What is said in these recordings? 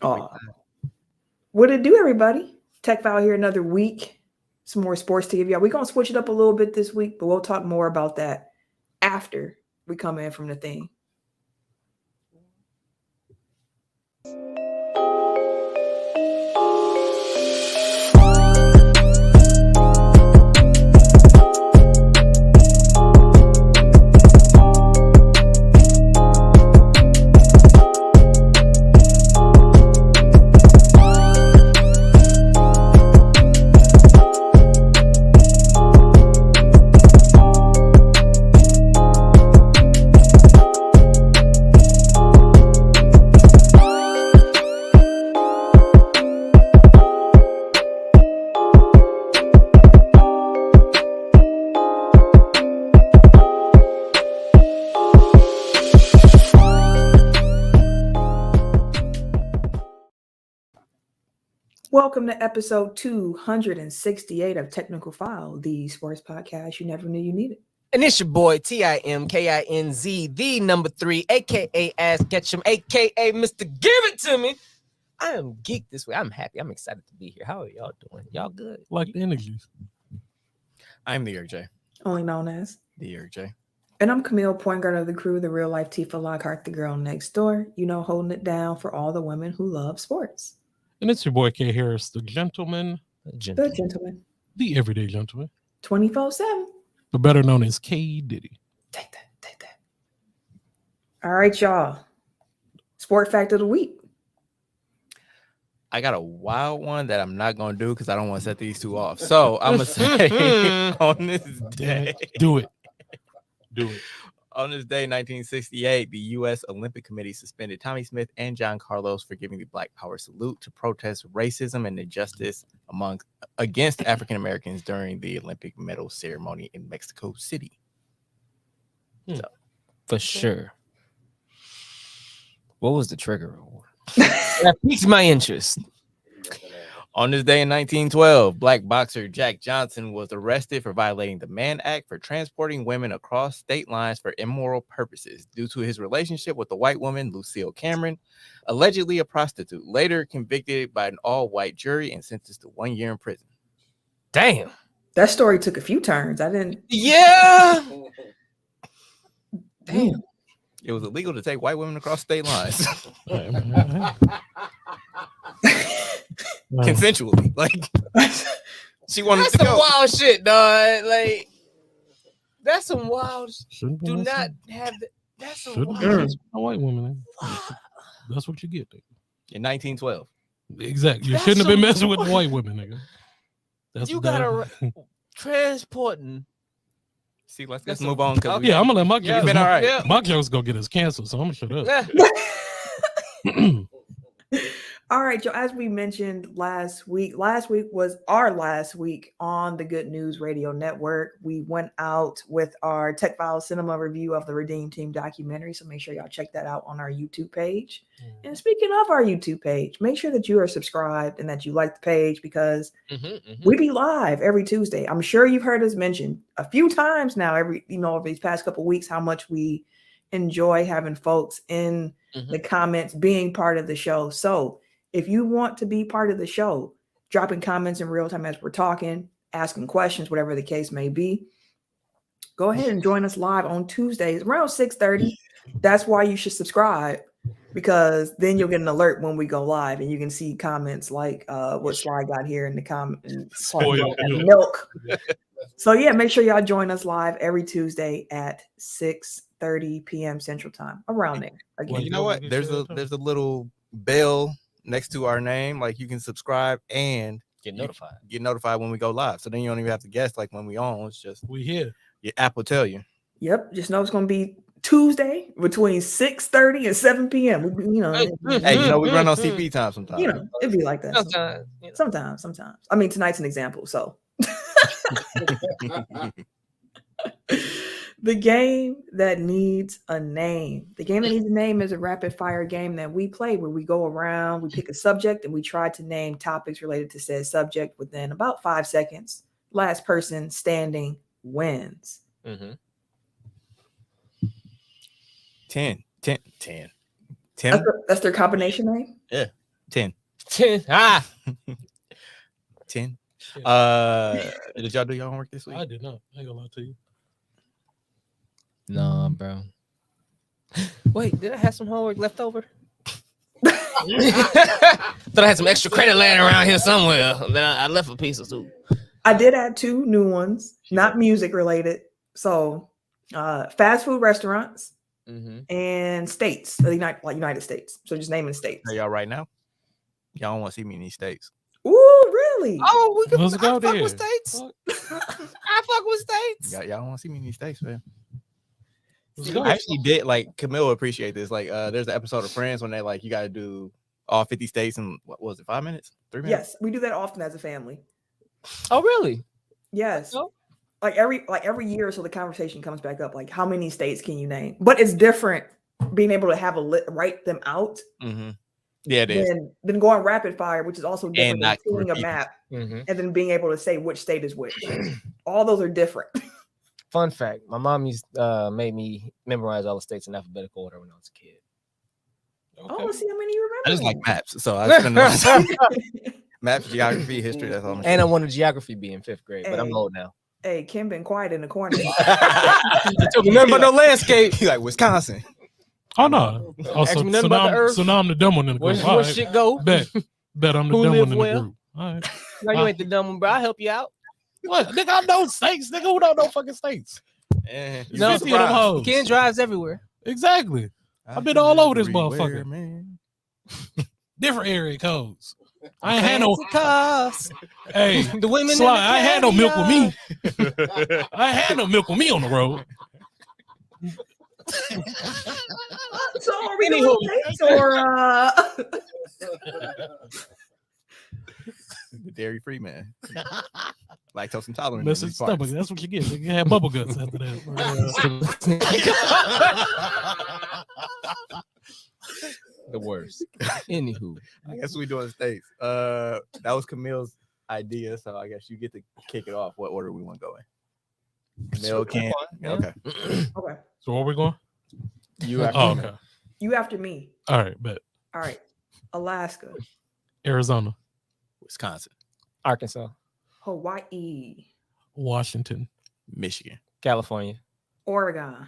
Oh, what it do, everybody? Tech File here another week. Some more sports to give y'all. We're gonna switch it up a little bit this week, but we'll talk more about that after we come in from the thing. Welcome to episode 268 of Technical File, the sports podcast you never knew you needed. And it's your boy, TIMKINZ, the number 3, a.k.a. Ask Ketchum, a.k.a. Mr. Give It To Me. I am geeked this way. I'm happy. I'm excited to be here. How are y'all doing? Y'all good? Like the energies. I'm the J. Only known as The J. And I'm Camille, point guard of the crew, the real life Tifa Lockhart, the girl next door, holding it down for all the women who love sports. And it's your boy K Harris, the gentleman. The gentleman. The everyday gentleman. 24/7. But better known as K Diddy. Take that. All right, y'all. Sport fact of the week. I got a wild one that I'm not going to do because I don't want to set these two off. So I'm going to say on this day. Do it. On this day, 1968, the U.S. Olympic Committee suspended Tommy Smith and John Carlos for giving the Black Power salute to protest racism and injustice against African Americans during the Olympic medal ceremony in Mexico City. So, for sure. What was the trigger? That piques my interest. On this day in 1912, black boxer Jack Johnson was arrested for violating the Mann Act for transporting women across state lines for immoral purposes due to his relationship with the white woman, Lucille Cameron, allegedly a prostitute, later convicted by an all-white jury and sentenced to 1 year in prison. Damn. That story took a few turns. I didn't. Yeah. Damn. It was illegal to take white women across state lines. Consensually. Like, she wanted That's to go. some wild shit, dog. Like, that's some wild Shouldn't Do be not messing- have that. That's some Shouldn't be wild messing with a white woman. That's what you get. Nigga. In 1912. Exactly. You That's shouldn't have been some- messing with the white women, nigga. That's You that- gotta transporting. See, let's move on. Because Yeah, I'm gonna let my Yeah, been all right. Yeah. my jokes go get us canceled, so I'm gonna shut up. All right, Joe. As we mentioned last week was our last week on the Good News Radio Network. We went out with our Tech Files Cinema review of the Redeem Team documentary, so make sure y'all check that out on our YouTube page. And speaking of our YouTube page, make sure that you are subscribed and that you like the page because we be live every Tuesday. I'm sure you've heard us mention a few times now, over these past couple of weeks, how much we enjoy having folks in the comments being part of the show. So if you want to be part of the show, dropping comments in real time as we're talking, asking questions, whatever the case may be, go ahead and join us live on Tuesdays around 6:30. That's why you should subscribe, because then you'll get an alert when we go live and you can see comments like what Sly got here in the comments. Milk. So yeah, make sure y'all join us live every Tuesday at 6:30 p.m. Central Time, around there. Again, Well, you know what? There's a little bell next to our name. Like, you can subscribe and Get notified. Get notified when we go live. So then you don't even have to guess like when we on. It's just We here. your app will tell you. Yep, just know it's going to be Tuesday between 6:30 and 7 p.m. Hey, we run on CP time sometimes. It'd be like that. Sometimes. Sometimes. I mean, tonight's an example. So the game that needs a name. The game that needs a name is a rapid fire game that we play where we go around, we pick a subject, and we try to name topics related to said subject within about 5 seconds. Last person standing wins. 10. That's their combination name? Yeah. 10. 10. 10. Yeah. Did y'all do your homework this week? I did not. I ain't gonna lie to you. No, bro. Wait, did I have some homework left over? Thought I had some extra credit laying around here somewhere. Then I left a piece or two. I did add 2 new ones, not music related. So, fast food restaurants and states, the United States. So just naming states. Are y'all right now? Y'all don't want to see me in these states. Ooh, really? Oh, we can Let's go fuck there. with states. I fuck with states. Y'all don't want to see me in these states, man. Let's go. I actually did like Camille will appreciate this. Like, there's an episode of Friends when they like you got to do all 50 states in what was it, 5 minutes, 3 minutes? Yes, we do that often as a family. Oh, really? Yes. Oh. Like every year, so the conversation comes back up. Like, how many states can you name? But it's different being able to have write them out. Mm-hmm. Yeah, it is. Than going rapid fire, which is also different than not seeing a repeat. map Mm-hmm. and then being able to say which state is which. All those are different. Fun fact: my mom made me memorize all the states in alphabetical order when I was a kid. Oh, let's see how many you remember. I just like maps, so I spend a lot of time. Maps, geography, history. That's all. I'm And I wanted geography be in 5th grade, but I'm Hey. old now. Hey, Kim been quiet in the corner. Remember no landscape. He's like Wisconsin. Oh no. Oh, Ask me nothing about the earth. So now I'm the dumb one in the Where group. All right. shit go? Bet I'm the Who dumb live one in well? the group. All right. No, you ain't the dumb one, bro. I'll help you out. What? Nigga, I know states. Nigga, who don't know fucking states? You No, 50 of them hoes. Ken drives everywhere. Exactly. I've been all over this everywhere, motherfucker. man. Different area codes. I ain't had no. Fancy cars. Hey, The women. Sly, in the I ain't had no milk with caviar. me. I ain't had no milk with me on the road. So are we doing states or The dairy free man. Lactose intolerant. Mess in it these parts. stomach. That's what you get. You have bubble guts after that. The worst. Anywho, I guess we doing states. That was Camille's idea, so I guess you get to kick it off. What order we want to go in? Camille can. Yeah. Okay. okay? So where we going? You are. Oh, okay. You after me. All right, bet. All right. Alaska, Arizona, Wisconsin, Arkansas, Hawaii, Washington, Michigan, California, Oregon,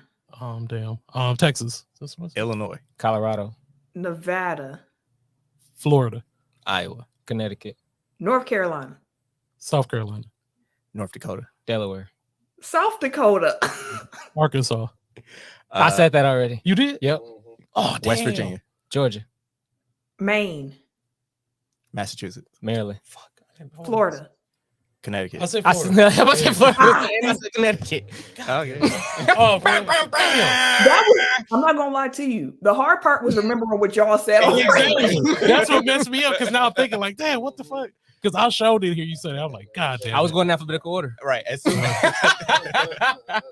Texas, This one's- Illinois, Colorado, Nevada, Florida, Iowa, Connecticut, North Carolina, South Carolina, North Dakota. Delaware. South Dakota, Arkansas. I said that already. You did? Yep. Oh, West damn. Virginia, Georgia, Maine, Massachusetts, Maryland. Fuck. I didn't know Florida. Connecticut. I said I Florida. said, I said Florida. And I said Connecticut. Okay. Oh, bam, bam, bam. That was, I'm not gonna lie to you. The hard part was remembering what y'all said. Exactly. That's what messed me up because now I'm thinking like, damn, what the fuck? Because I showed it here. You said it. I'm like, God damn. I was it. going in alphabetical order. Right. As soon as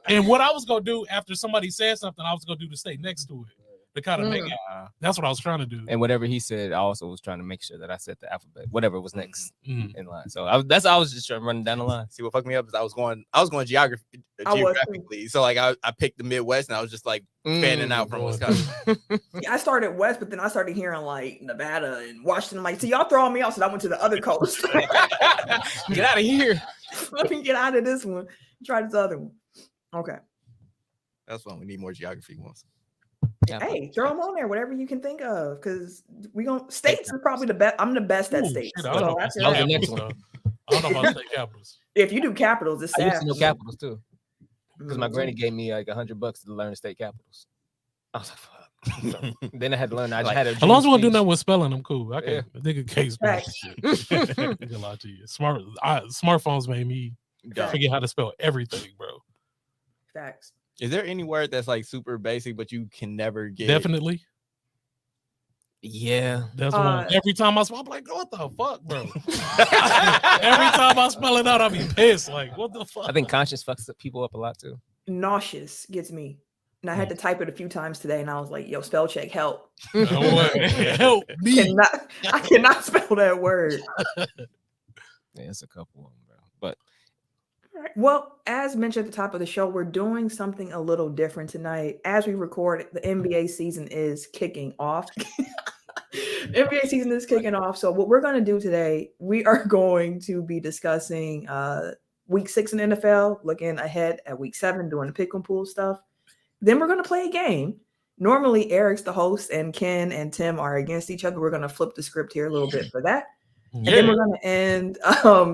And what I was gonna do after somebody said something, I was gonna do to stay next to it to kind of make it. That's what I was trying to do. And whatever he said, I also was trying to make sure that I said the alphabet, whatever was next Mm. in line. So I was just trying to run down the line. see what fucked me up is I was going geographically. I was too. Geographically. So like I picked the Midwest and I was just like fanning out from boy. Wisconsin. Yeah, I started west, but then I started hearing like Nevada and Washington. Like, so y'all throwing me off, so I went to the other coast. Get out of here. Let me get out of this one. Try this other one. Okay. That's fun. We need more geography ones. Hey, throw them on there, whatever you can think of, because we gonna states are probably the best. I'm the best at Ooh, states. shit, I don't know So about after state that was the that, next capitals, though. I don't know about state capitals. if you do capitals, it's I used sad. to know capitals too, because my Mhm. granny gave me like $100 to learn the state capitals. I was like, fuck. So, then I had to learn. I just had a As long as we don't do dream nothing with spelling, I'm cool. I can't. Nigga can't spell Right. shit. I ain't gonna lie to you. Smartphones made me Facts. forget how to spell everything, bro. Facts. Is there any word that's like super basic, but you can never get? Definitely. Yeah. That's one. Uh, Every time I spell, I'm like, what the fuck, bro? Every time I spell it out, I'll be pissed. Like, what the fuck? I think conscience fucks people up a lot too. Nauseous gets me. And I had to type it a few times today, and I was like, yo, spell check, help. No way. Help me. I cannot spell that word. Yeah, it's a couple of them, bro. But All right. Well, as mentioned at the top of the show, we're doing something a little different tonight. As we record, the NBA season is kicking off. NBA season is kicking off. So what we're going to do today, we are going to be discussing week 6 in the NFL, looking ahead at week 7, doing the pick and pool stuff. Then we're going to play a game. Normally, Eric's the host, and Ken and Tim are against each other. We're going to flip the script here a little bit for that. And then we're going to end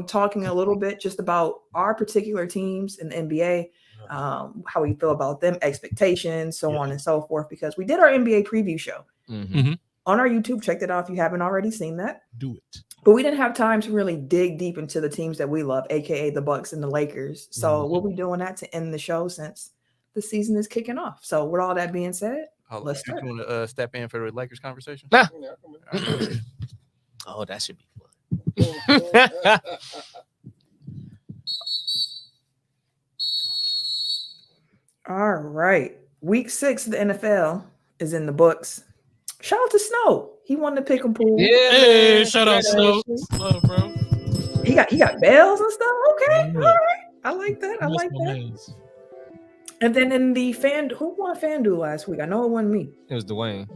talking a little bit just about our particular teams in the NBA, how we feel about them, expectations, so on and so forth, because we did our NBA preview show on our YouTube. Check that out if you haven't already seen that. Do it. But we didn't have time to really dig deep into the teams that we love, aka the Bucks and the Lakers. So we'll be doing that to end the show since the season is kicking off. So with all that being said, let's start. You want to step in for the Lakers conversation? Nah. Oh, that should be fun. All right. Week 6 of the NFL is in the books. Shout out to Snow. He won the pick and pool. Yeah, Hey, shout out Snow. Love, bro. He got bells and stuff. Okay. All right. I like that. I like that. Names. And then in the who won FanDuel last week? I know it wasn't me. it was Dwayne.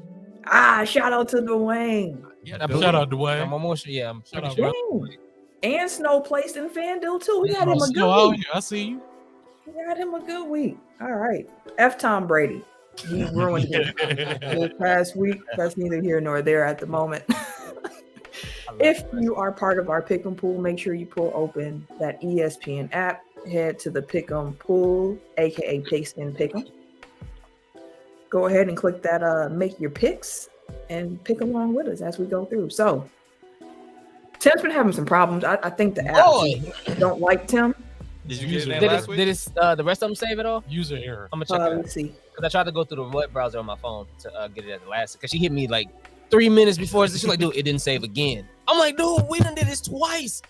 Shout out to Dwayne. Shout out Dwayne. I'm almost sure. Yeah, I'm Shout out, sure. bro. And Snow placed in FanDuel too. We had him a Snow good out week. here. I see you. We had him a good week. All right. F. Tom Brady. He ruined it this past week. That's neither here nor there at the moment. If you are part of our pick 'em pool, make sure you pull open that ESPN app. Head to the pick 'em pool, aka Pigskin Pick'em. Go ahead and click that make your picks and pick along with us as we go through. So Tim's been having some problems. I think the app don't like Tim. Did you User- get Did that last week? the rest of them save it all? User error. I'm gonna check it out. Let's see. Because I tried to go through the web browser on my phone to get it at the last. Because she hit me like 3 minutes before. She's like, dude, it didn't save again. I'm like, dude, we done did this twice.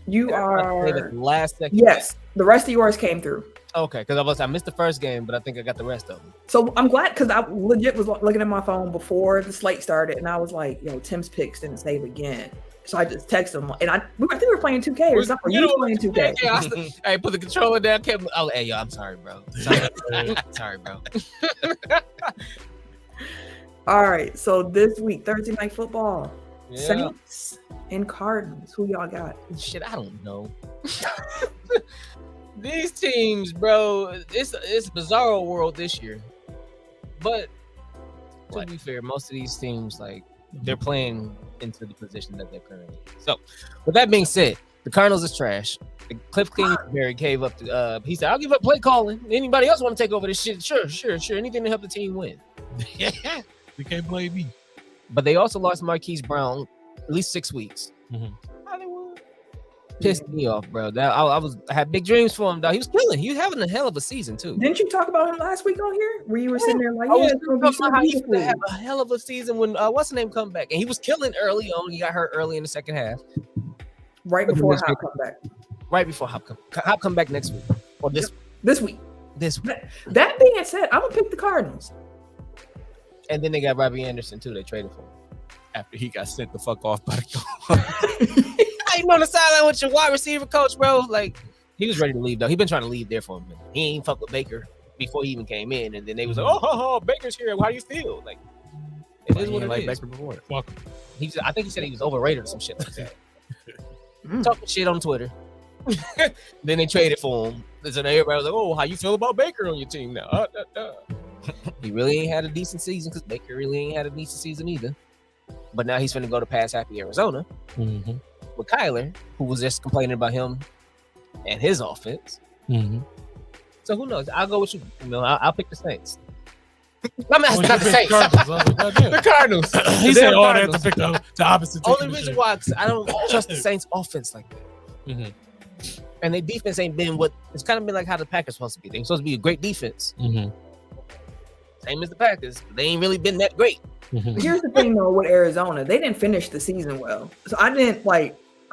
You I saved it are last second. yes. The rest of yours came through. Okay, because I missed the first game, but I think I got the rest of them. So I'm glad because I legit was looking at my phone before the slate started, and I was like, "Yo, Tim's picks didn't save again." So I just texted him, and I think we were playing 2K or something. You were playing 2K. Hey, put the controller down. Oh, hey, yo, I'm sorry, bro. Sorry, bro. All right. So this week, Thursday night football, Yeah. Saints and Cardinals. Who y'all got? Shit, I don't know. These teams, bro, it's a bizarro world this year. But to be fair, most of these teams, like, they're playing into the position that they're currently in. So, with that being said, the Cardinals is trash. Cliff Kingsbury gave up. He said, "I'll give up play calling. Anybody else want to take over this shit? Sure. Anything to help the team win." You can't blame me. But they also lost Marquise Brown at least 6 weeks. Hollywood. Pissed me off, bro. I had big dreams for him, dog. He was killing. He was having a hell of a season too. Didn't you talk about him last week on here? Where you were sitting there like, I "Yeah, was it's gonna be talking so about how he used to beautiful." have a hell of a season when what's the name come back, and he was killing early on. He got hurt early in the second half, Right before This Hop week. come back. right before Hop come back next week or this week. this week. That being said, I'm gonna pick the Cardinals. And then they got Robbie Anderson too. They traded for him. After he got sent the fuck off by the How you on the sideline with your wide receiver coach, bro? Like he was ready to leave though. He been trying to leave there for a minute. He ain't fuck with Baker before he even came in, and then they was like, "Oh, Baker's here. How do you feel?" Like it is what it like is. Baker before. Fuck. I think he said he was overrated or some shit like that. Mm. Talking shit on Twitter. Then they traded for him. So everybody was like, "Oh, how you feel about Baker on your team now?" He really ain't had a decent season because Baker really ain't had a decent season either. But now he's finna go to Pass Happy Arizona with Kyler, who was just complaining about him and his offense. So who knows? I'll go with you. I'll pick the Saints. I'm not the Saints. The Cardinals. He said all that to pick the opposite team. Only reason why, because I don't trust the Saints offense like that. And their defense ain't been what it's kind of been like how the Packers supposed to be. They're supposed to be a great defense. Same as the Packers. They ain't really been that great. Here's the thing though with Arizona, they didn't finish the season well. So I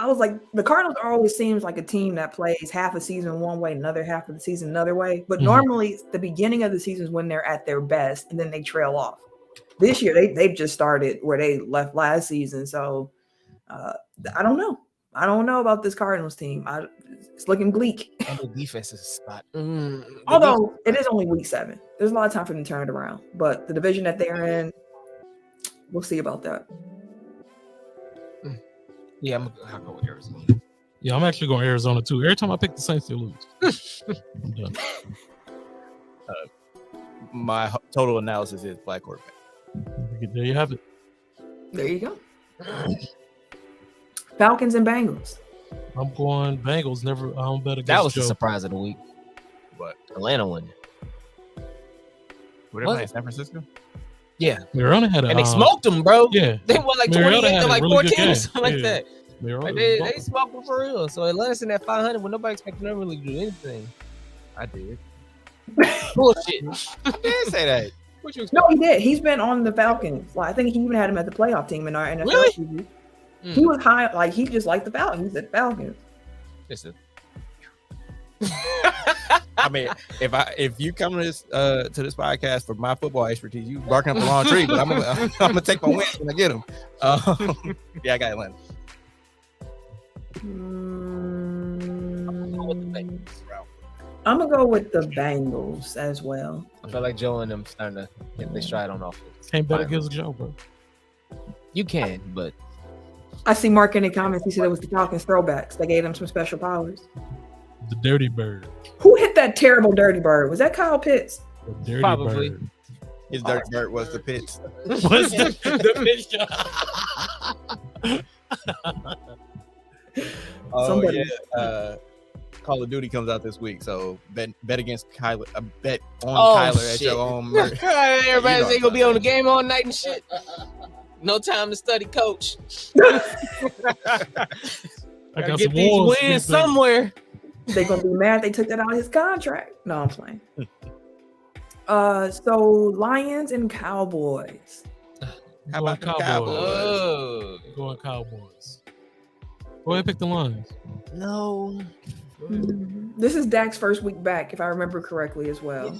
was like, the Cardinals always seems like a team that plays half a season one way, another half of the season another way. But normally the beginning of the season is when they're at their best and then they trail off. This year they've just started where they left last season. So I don't know. I don't know about this Cardinals team. It's looking bleak. And the defense is a spot. Although it is only week 7. There's a lot of time for them to turn it around. But the division that they're in, We'll see about that. Yeah, I'll go with Arizona. Yeah, I'm actually going Arizona too. Every time I pick the Saints, they lose. I'm done. My total analysis is black quarterback. There you have it. There you go. Falcons and Bengals. I'm going Bengals. Never. I don't bet against That was Joe. the surprise of the week. But Atlanta won. whatever, Was in it? San Francisco. Yeah, Mariota had a. And they smoked them, bro. Yeah, They won like Mariota 28 had to a like really good 14 or game. something like Yeah. that. Mariota Like was they balling. smoked them for real. So Atlanta's in that 500 when nobody expected them really to do anything. I did. Bullshit. I didn't say that. What you No, he did. He's been on the Falcons. Like, I think he even had him at the playoff team in our NFL Really? season. Mm. He was high, like he just liked the Falcons. He said Falcons. Listen. I mean, if you come to this podcast for my football expertise, you barking up the wrong tree. But I'm gonna take my wins when I get them. Yeah, I got Atlanta. I'm gonna go with the Bengals as well. I feel like Joe and them starting to get their stride on offense. Can't bet Finally. against Joe, bro. You can, but I see Mark in the comments. He said it was the Falcons throwbacks. They gave him some special powers. The Dirty Bird. Who hit that terrible dirty bird? Was that Kyle Pitts? The Dirty Probably. Bird. His dirty bird was the Pitts. What's the pitch? Oh Somebody- yeah. Call of Duty comes out this week, so bet against Kyler. Bet on Oh, Kyler at shit. your own mercy. Everybody's You know gonna be on the game all night and shit. No time to study, coach. I Gotta got get some these wars. wins somewhere. They gonna be mad they took that out of his contract. No, I'm playing. So Lions and Cowboys. How about the Cowboys? Cowboys? Oh Going Cowboys. Go ahead, pick the Lions. no. This is Dak's first week back, if I remember correctly as well.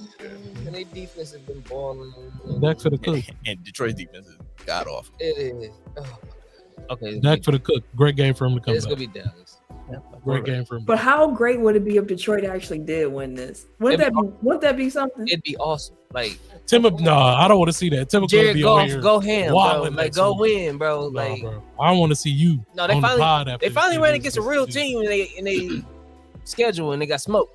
And their defense has been balling. Dak for the cook. And Detroit's defense is god awful. It is. Oh my God. Okay. Dak for the cook. Great game for him to come It's back. gonna be Dallas. Great game for him. But how great would it be if Detroit actually did win this? Wouldn't that be something? It'd be awesome. Like I don't want to see that. Tim gonna Jared be over Goff, here. go ham, bro. wilding Like next go week. win, bro. Nah, Like bro. I want to see you. no, they on the pod finally after they finally this ran game. against a real team and they schedule and they got smoked.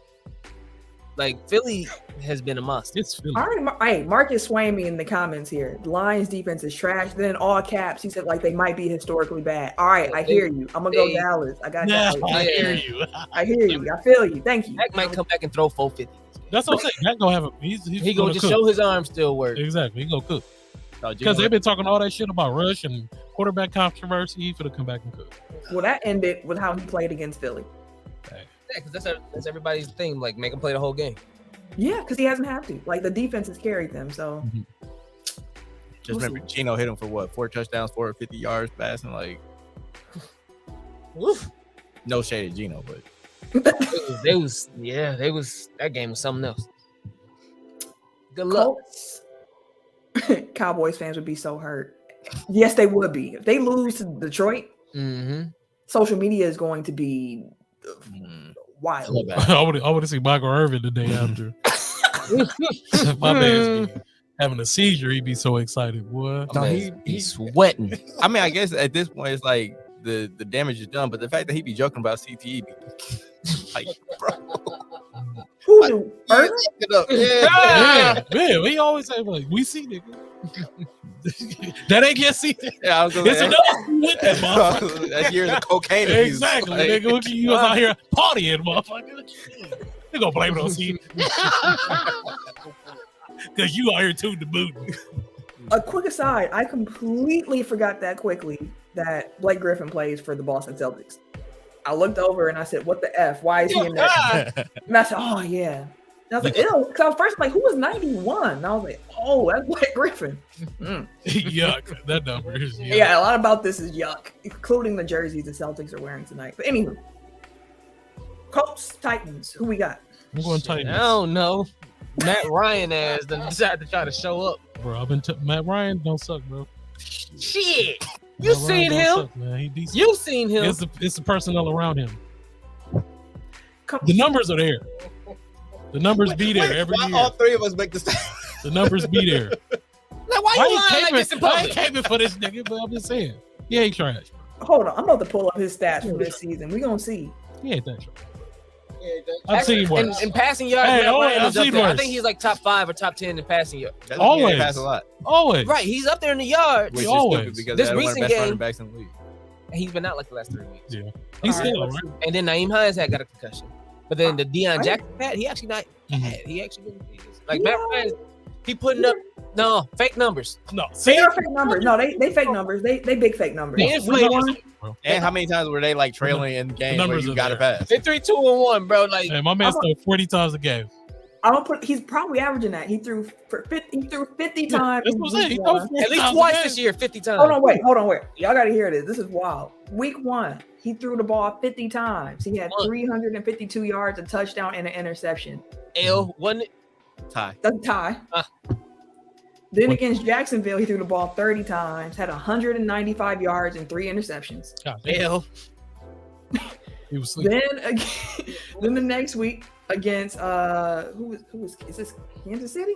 Like Philly has been a monster. It's Philly. All right, hey, Marcus swaying me in the comments here. The Lions defense is trash. Then in all caps, he said like they might be historically bad. All right, I hear you. I'm gonna go Dallas. I got Yeah, Dallas. I hear you. I hear you. I feel you. Thank you. Dak might come back and throw 450. That's what I'm saying. Dak gonna have a. He's He gonna just cook. show his arm still work. Exactly. He gonna cook No, because they've been talking all that shit about Rush and quarterback controversy. He finna come back and cook. Well, that ended with how he played against Philly. Yeah, because that's everybody's thing. Like make him play the whole game. Yeah, because he hasn't had to. Like the defense has carried them. So Just remember, Gino hit him for what? 4 touchdowns, 450 yards passing. Like, Woof. no shade at Gino, but They was that game was something else. Good luck. Colts, Cowboys fans would be so hurt. Yes, they would be. If they lose to Detroit, Mm-hmm. social media is going to be wild. I want to see Michael Irvin the day after. My man's be having a seizure. He'd be so excited, boy. No, He's sweating. I mean, I guess at this point it's like the damage is done, but the fact that he be joking about CTE, like, bro, Who knew? Irvin? it up. Yeah, man. He always say like, "We see nigga." That ain't get see. Yeah, I was gonna It's say, enough with that motherfucker. that's years of cocaine abuse. Exactly, Like, nigga. Look at you was out here partying, motherfucker. You gonna blame it on C? Because you out here tooting the boot. A quick aside, I completely forgot that quickly that Blake Griffin plays for the Boston Celtics. I looked over and I said, "What the F? Why is he in there?" And I said, "Oh yeah." And I was like, "Ew." Because I was first like, "Who was 91?" And I was like, "Oh, that's Blake Griffin." Yuck. That number is yuck. Yeah, a lot about this is yuck, including the jerseys the Celtics are wearing tonight. But anywho, Colts, Titans, who we got? I'm going Titans. I don't know. Matt Ryan ass then decided to try to show up. Bro, Matt Ryan don't suck, bro. Shit. You Matt Ryan seen don't him? suck, man. He decent. You seen him? It's the personnel around him. Come- The numbers are there. The numbers be there every why year. all three of us make this? The numbers be there. Like, why Why you lying like this in I ain't public? caping for this nigga, but I'm just saying. He ain't trash. Hold on, I'm about to pull up his stats from this season. We gonna see. He ain't that trash. I've Actually, seen worse. in passing yards, Hey, Matt oh, Ryan I've is up seen there. I worse. think he's like top 5 or top 10 in passing yards. That's Always. Pass a lot, Always. Right, he's up there in the yards. which is Always. stupid because This they're one of the recent best running game- backs in the league. He's been out like the last 3 weeks. Yeah. He's All right, still let's right. see. And then Naeem Hines had got a concussion. But then the Deion right. Jackson had, he actually not Mhm. bad. He actually been like Matt Ryan. He putting up fake numbers. No, They see, are fake numbers. No, they fake numbers. They big fake numbers. They inflated. And how many times were they like trailing in games where numbers you are got to there. pass? They 3-2-1, bro. Like hey, my man threw 40 times a game. I don't put. He's probably averaging that. He threw for 50. He threw 50 times. That's in what I'm saying. He week threw one. 40 at least times a twice game. this year, 50 times. Hold on, wait. Y'all got to hear this. This is wild. Week 1, he threw the ball 50 times. He had 352 yards, a touchdown, and an interception. L wasn't it? Tie. That's a tie. Then against Jacksonville, he threw the ball 30 times, had 195 yards and 3 interceptions. God damn, L. he was sleeping. Then the next week against who was is this Kansas City?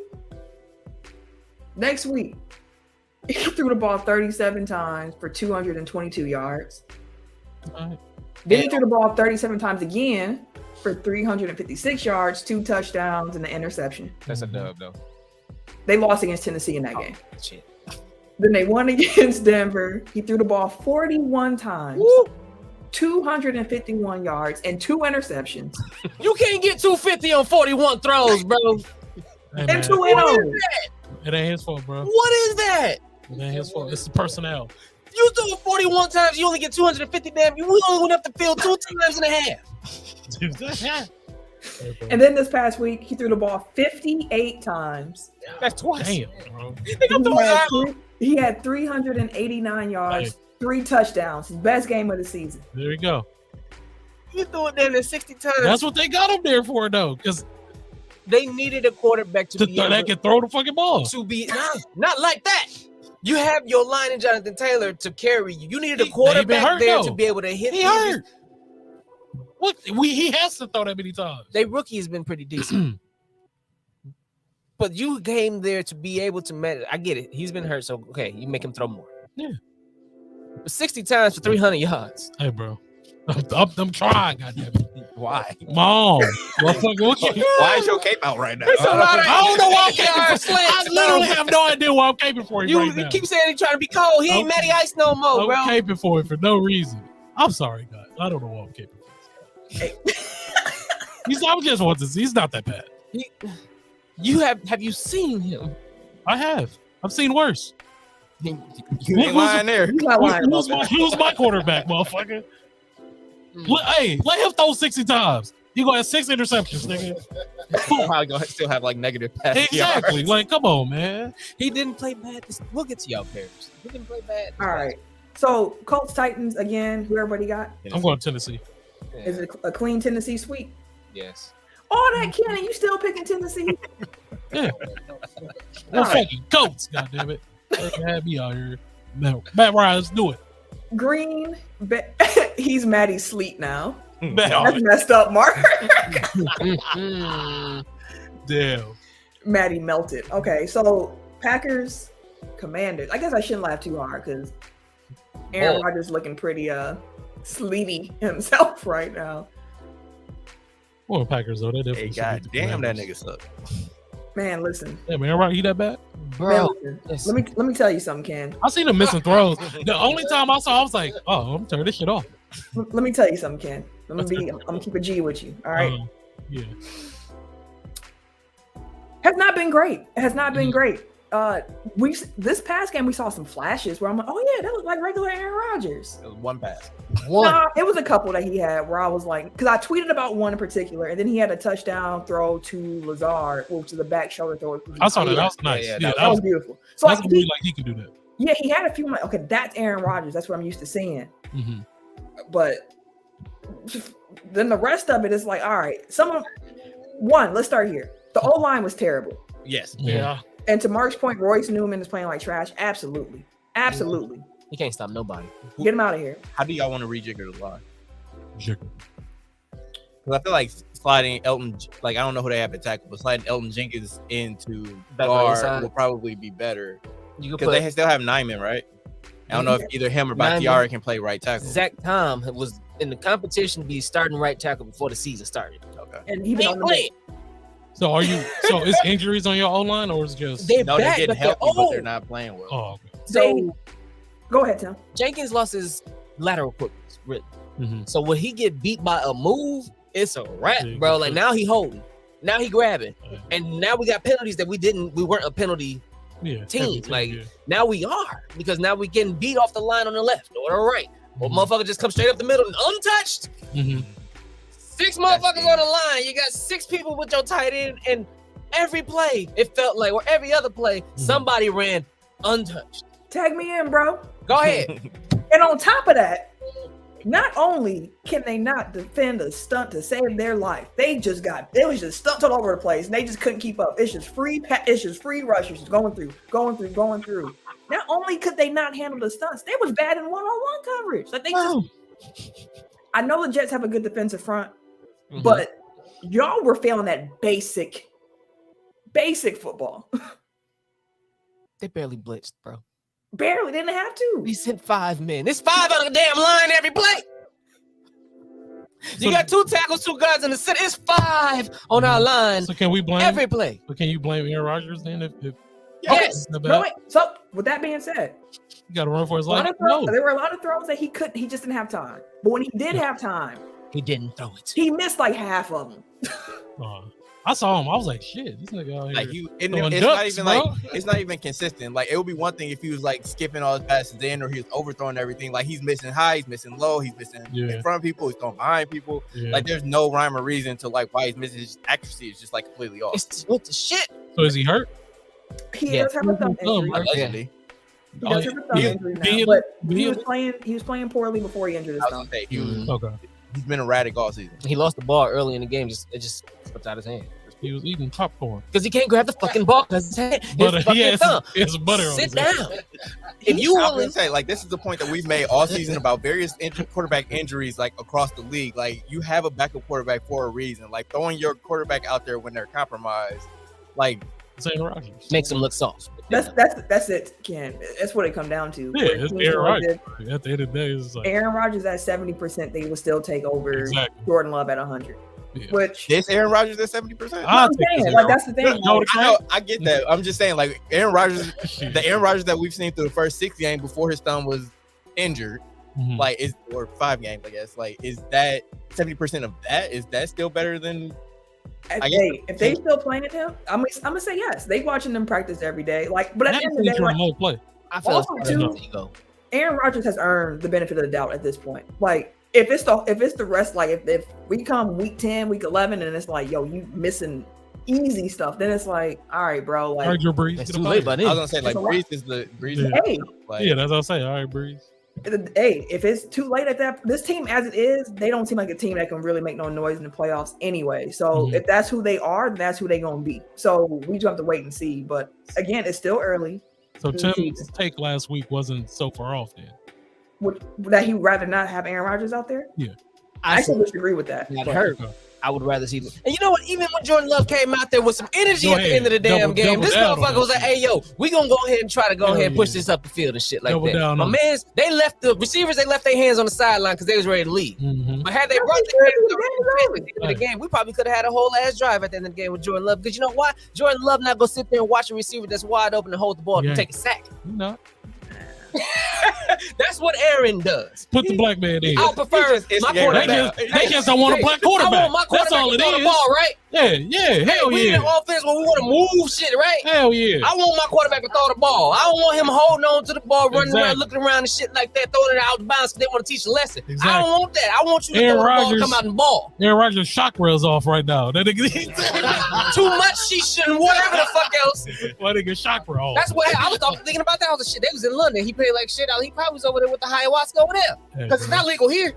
Next week, he threw the ball 37 times for 222 yards. All right. Then he threw the ball 37 times again for 356 yards, 2 touchdowns, and an interception. That's a dub though. They lost against Tennessee in that game. Shit. Then they won against Denver. He threw the ball 41 times, Woo. 251 yards, and 2 interceptions. You can't get 250 on 41 throws, bro. Hey, And man, 2 What NOs. is that? it ain't his fault, bro. What is that? It ain't his fault. It's the personnel. You threw it 41 times, you only get 250, damn. You only went up the field 2 times and a half. And then this past week, he threw the ball 58 times. That's twice. Damn, bro. He had 389 yards, 3 touchdowns. His best game of the season. There you go. You threw it down there 60 times. That's what they got him there for, though, because They needed a quarterback to be that can throw the fucking ball. to be not like that. You have your line in Jonathan Taylor to carry you. You needed a He been quarterback hurt, there though. to be able to hit. He hurt. What? He has to throw that many times. They rookie has been pretty decent. But you came there to be able to manage. I get it. He's been hurt, so okay, you make him throw more. Yeah. But 60 times for 300 yards. Hey, bro. I'm trying, goddammit. Why? Mom. Why is your cape out right now? It's a lot of- I don't know why I'm Yeah, caping for. slants, I literally bro. have no idea why I'm caping for him You right now. keep saying he's trying to be cold. He ain't Okay. Matty Ice no more, I'm bro. caping for him for no reason. I'm sorry, God. I don't know why I'm caping for this. I just want to see. He's not that bad. You have you seen him? I have. I've seen worse. You ain't lying there. He's not lying about that. Who's my quarterback, motherfucker? Let him throw 60 times. You gonna have 6 interceptions, nigga. Probably gonna still have like negative pass Exactly. yards. Like, come on, man. He didn't play bad. We'll get to y'all Bears. He didn't play bad. All right. So Colts Titans again. Who everybody got? I'm going to Tennessee. Yeah. Is it a clean Tennessee sweep? Yes. All that Kenny, you still picking Tennessee? Yeah. All right. Fucking Goats, goddammit. They had me out here. Matt Ryan, let's do it. Green. He's Maddie's sleep now. Matt, That's messed up, Mark. damn. Maddie melted. Okay, so Packers, Commanders. I guess I shouldn't laugh too hard because Aaron Rodgers looking pretty sleepy himself right now. Well, Packers though, they Hey, definitely. god damn, that nigga suck. Man, listen. Yeah, man, right? He that bad? Bro, Man, listen. Let me tell you something, Ken. I seen him missing throws. The only time I saw, I was like, "Oh, I'm turning this shit off." Let me tell you something, Ken. I'm gonna keep a G with you. All right. Yeah. Has not been great. It has not been great. This past game we saw some flashes where I'm like, oh yeah, that looked like regular Aaron Rodgers. It was one pass. No, it was a couple that he had where I was like, because I tweeted about one in particular, and then he had a touchdown throw to Lazard, which is the back shoulder throw. I saw that. That was nice. Yeah, Yeah, That was beautiful. So that's he like he can do that. yeah, he had a few. Like, okay, that's Aaron Rodgers. That's what I'm used to seeing. Mm-hmm. But then the rest of it is like, all right, let's start here. The O line was terrible. Yes. Yeah. And to Mark's point, Royce Newman is playing like trash. Absolutely. he can't stop nobody. Get him out of here. How do y'all want to rejigger the line? Jiggle. Because I feel like sliding Elton, like I don't know who they have at tackle, but sliding Elton Jenkins into Back on the guard inside. will probably be better because they still have Nyman, right? I don't know if either him or Bakhtiari can play right tackle. Zach Tom was in the competition to be starting right tackle before the season started. Okay. And he ain't playing. So so is injuries on your O-line or is it just They're they're back, getting but healthy, they're but old. they're not playing well. oh okay. So Go ahead, Tim. Jenkins lost his lateral quickness, really. Mhm. So when he get beat by a move, it's a wrap, Yeah, bro. for Like sure. now he holding, now he grabbing, Yeah. and now we got penalties that we weren't a penalty. Yeah, Team, heavy like, yeah. Now we are, because now we getting beat off the line on the left or the right. Or Mhm. motherfucker just come straight up the middle and untouched. Mhm. 6 motherfuckers on the line. You got 6 people with your tight end, and every play it felt like, or every other play, somebody ran untouched. Tag me in, bro. Go ahead. And on top of that, not only can they not defend a stunt to save their life, it was just stunts all over the place, and they just couldn't keep up. It's just free rushers just going through. Not only could they not handle the stunts, they was bad in one-on-one coverage. Like I know the Jets have a good defensive front, but y'all were failing that basic football. They barely blitzed, bro. Barely, didn't have to. We sent 5 men. It's 5 on the damn line every play. You got 2 tackles, 2 guards in the center. It's 5 on our line So can we blame every play. So can you blame Aaron Rodgers then if Yes. So with that being said, you got to run for his a lot life? of throws, No. there were a lot of throws that he just didn't have time. But when he did have time, He didn't throw it. he missed like half of them. I saw him. I was like, shit, this nigga out here. Like throwing it's ducks, not even bro. like it's not even consistent. Like it would be one thing if he was like skipping all his passes in, or he was overthrowing everything. Like he's missing high, he's missing low, he's missing in front of people, he's throwing behind people. Yeah. Like there's no rhyme or reason to like why he's missing. His accuracy is just like completely off. It's what the shit. So is he hurt? He Yeah. does have a thumb injury. Allegedly. He does have a thumb injury now, but he was playing poorly before he injured his I was thumb. gonna say he was, Okay. he's been erratic all season. He lost the ball early in the game. It just slipped out his hand. He was eating popcorn. Because he can't grab the fucking ball because his hand, his But he fucking has thumb. butter on Sit his hand. down. If you I willing, would say like this is the point that we've made all season about various quarterback injuries like across the league. Like you have a backup quarterback for a reason. Like throwing your quarterback out there when they're compromised, like It's Aaron Rodgers. makes him look soft. That's it, Ken. That's what it come down to. Yeah, it's Aaron Rodgers. At the end of the day, it's like Aaron Rodgers at 70%, they will still take over Exactly. Jordan Love at 100. Yeah. Which this Aaron Rodgers at 70%. I'll I'm take saying, this like Aaron that's the thing. No, I know, I get that. I'm just saying, like Aaron Rodgers, the Aaron Rodgers that we've seen through the first 6 games before his thumb was injured, Mhm. like or 5 games, I guess. Like, is that 70% of that? Is that still better than? If they still playing at him, I'm gonna say yes. They watching them practice every day. Like, but at the end of the day, like, no play. I feel Also, it's too, his ego. Aaron Rodgers has earned the benefit of the doubt at this point. Like, if it's the rest, like if we come week 10, week 11, and it's like, yo, you missing easy stuff, then it's like, all right, bro. All Like, right, Drew Brees. It's Get too up late out by of here. I then. was gonna say like It's a Brees is the Brees. Yeah. hey, Like, Yeah, that's what I say. All right, Brees. hey, if it's too late at that, this team as it is, they don't seem like a team that can really make no noise in the playoffs anyway. So Mhm. if that's who they are, then that's who they gonna be. So we just have to wait and see. But again, it's still early. So Mhm. Tim's take last week wasn't so far off then. That he would rather not have Aaron Rodgers out there. I I actually disagree with that. got but- hurt. Okay. I would rather see. And you know what? Even when Jordan Love came out there with some energy Go at the ahead. end of the damn Double game, this down on motherfucker was that like, "Hey, yo, we gonna go ahead and try to go Hell ahead and push yeah. this up the field and shit like Double that." down My on mans, they left the receivers. They left their hands on the sideline because they was ready to leave. Mhm. But had they brought their hands up at the end of the game, we probably could have had a whole ass drive at the end of the game with Jordan Love. Because you know why? Jordan Love not gonna sit there and watch a receiver that's wide open and hold the ball Yeah. and take a sack. You know, That's what Aaron does. put the black man in. I prefer It's my Aaron quarterback. now. They just don't want a black I quarterback. want my That's quarterback all to it throw the is. ball, right? Yeah, hell We in yeah. the offense when we want to move shit, right? Hell yeah. I want my quarterback to throw the ball. I don't want him holding on to the ball, running around, Exactly. looking around and shit like that, throwing it out of bounds because they want to teach a lesson. I Exactly. don't want that. I want you to Aaron throw the ball, Rodgers- come out and ball. Aaron Rodgers' chakra's off right now. That nigga, Too much sheesh and whatever the fuck else. why nigga chakra off? That's what I was thinking about. That I was like, shit. They was in London. He played like shit out. He probably was over there with the ayahuasca over there because it's not legal here.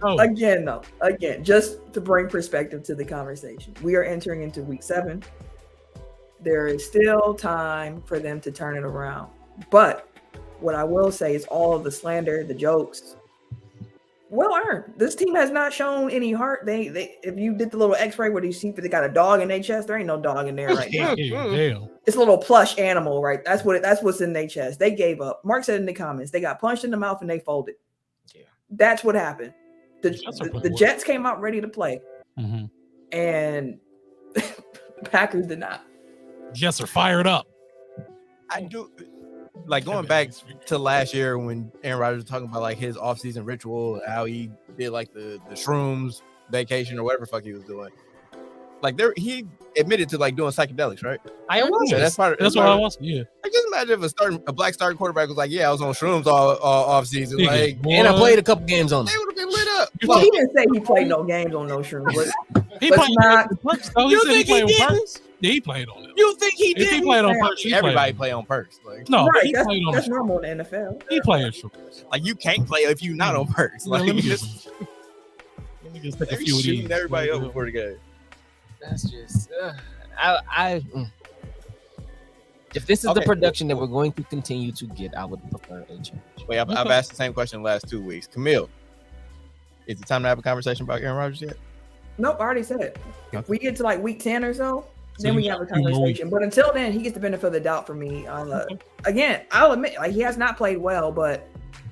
Oh. Again, just to bring perspective to the conversation, we are entering into week 7. There is still time for them to turn it around. But what I will say is all of the slander, the jokes, Well earned. This team has not shown any heart. They if you did the little X-ray where you see if they got a dog in their chest, there ain't no dog in there right now. Damn. It's a little plush animal, right? That's what's in their chest. They gave up. Mark said in the comments, they got punched in the mouth and they folded. Yeah. That's what happened. The Jets came out ready to play. Mm-hmm. And the Packers did not. Jets are fired up. I do. Like going back to last year when Aaron Rodgers was talking about like his offseason ritual, how he did like the shrooms vacation or whatever the fuck he was doing. Like he admitted to like doing psychedelics, right? I was. Yeah, that's part. That's what I was. Yeah. I just imagine if a black starting quarterback was like, "Yeah, I was on shrooms all off season." Like, and I played a couple games on them. They would have been lit up. Well, he didn't say he played no games on no shrooms. He Let's played not- on perks. Oh, he You said he think played he on didn't? perks. Yeah, he played on it. You think he If he did? played on perks, he Everybody played play on perks. Like, on. No, Right, he played on that's it. normal in the NFL. He played on shrooms. like you can't play if you're not on perks. Let Like, me just, let me just take a they be few of shooting these. everybody up before the game. That's just. If this is the Okay, production that cool. we're going to continue to get, I would prefer a change. Wait, I've asked the same question the last 2 weeks. Camille, is it time to have a conversation about Aaron Rodgers yet? Nope, I already said it. If we get to like week 10 or so, So then you we can have a got 2 more conversation. But until then, he gets the benefit of the doubt for me. Again, I'll admit, like he has not played well, but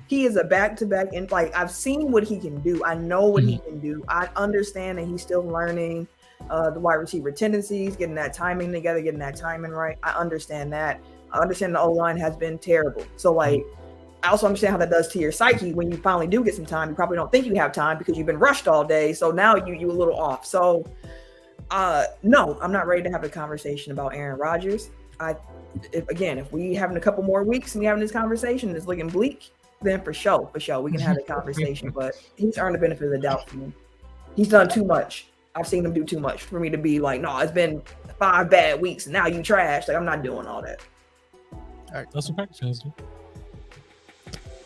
he is a back-to-back, and like I've seen what he can do. I know what he can do. I understand that he's still learning the wide receiver tendencies, getting that timing together, getting that timing right. I understand that. I understand the O-line has been terrible. So like, I also understand how that does to your psyche when you finally do get some time. You probably don't think you have time because you've been rushed all day. So now you a little off. So no, I'm not ready to have a conversation about Aaron Rodgers. If we having a couple more weeks and we having this conversation, it's looking bleak, then for sure, we can have a conversation. But he's earned the benefit of the doubt for me. He's done too much. I've seen him do too much for me to be like, no, it's been 5 bad weeks and now you trash. Like I'm not doing all that. All right, that's what Packers fans do.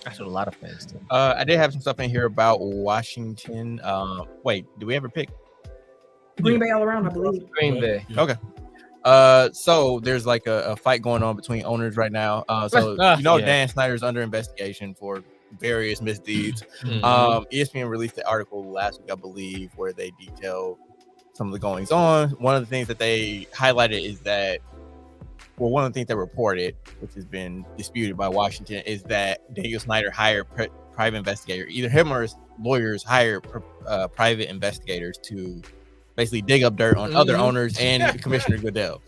That's what a lot of fans do. I did have some stuff in here about Washington. Wait, do we ever pick? Green Bay all around, I believe. Green Bay. Yeah. Okay. So there's like a fight going on between owners right now. Yeah. Dan Snyder's under investigation for various misdeeds. Mhm. ESPN released an article last week, I believe, where they detail some of the goings on. One of the things that they highlighted is that, well, one of the things they reported, which has been disputed by Washington, is that Daniel Snyder hired private investigators. Either him or his lawyers hired private investigators to basically dig up dirt on other owners and Commissioner Goodell.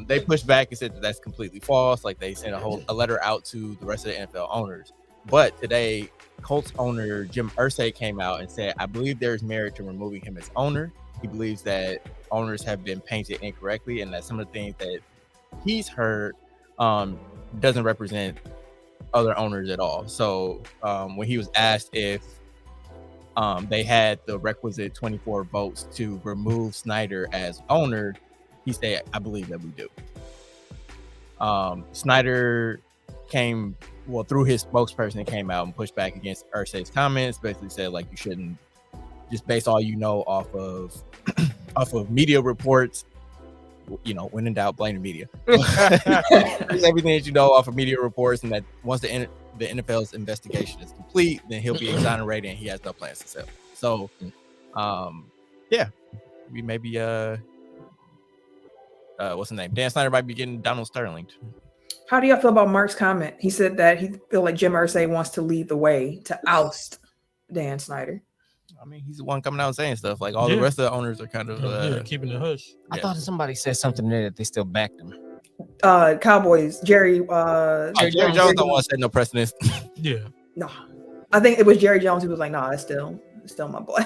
They pushed back and said that that's completely false. Like they sent a letter out to the rest of the NFL owners. But today, Colts owner Jim Irsay came out and said, I believe there is merit to removing him as owner. He believes that owners have been painted incorrectly and that some of the things that he's heard doesn't represent other owners at all. So when he was asked if they had the requisite 24 votes to remove Snyder as owner, he said, I believe that we do. Snyder through his spokesperson, came out and pushed back against Irsay's comments, basically said like you shouldn't just base all off of media reports. You know, when in doubt, blame the media. Everything that you know off of media reports, and that once the NFL's investigation is complete, then he'll be exonerated and he has no plans to sell. So, we maybe what's the name? Dan Snyder might be getting Donald Sterling. How do y'all feel about Mark's comment? He said that he feel like Jim Irsay wants to lead the way to oust Dan Snyder. I mean, he's the one coming out and saying stuff. Like all the rest of the owners are kind of keeping the hush. I thought somebody said something there that they still backed him. Cowboys, Jerry Jerry Jones don't want to set no precedence. Yeah. No, I think it was Jerry Jones who was like, "Nah, it's still my boy."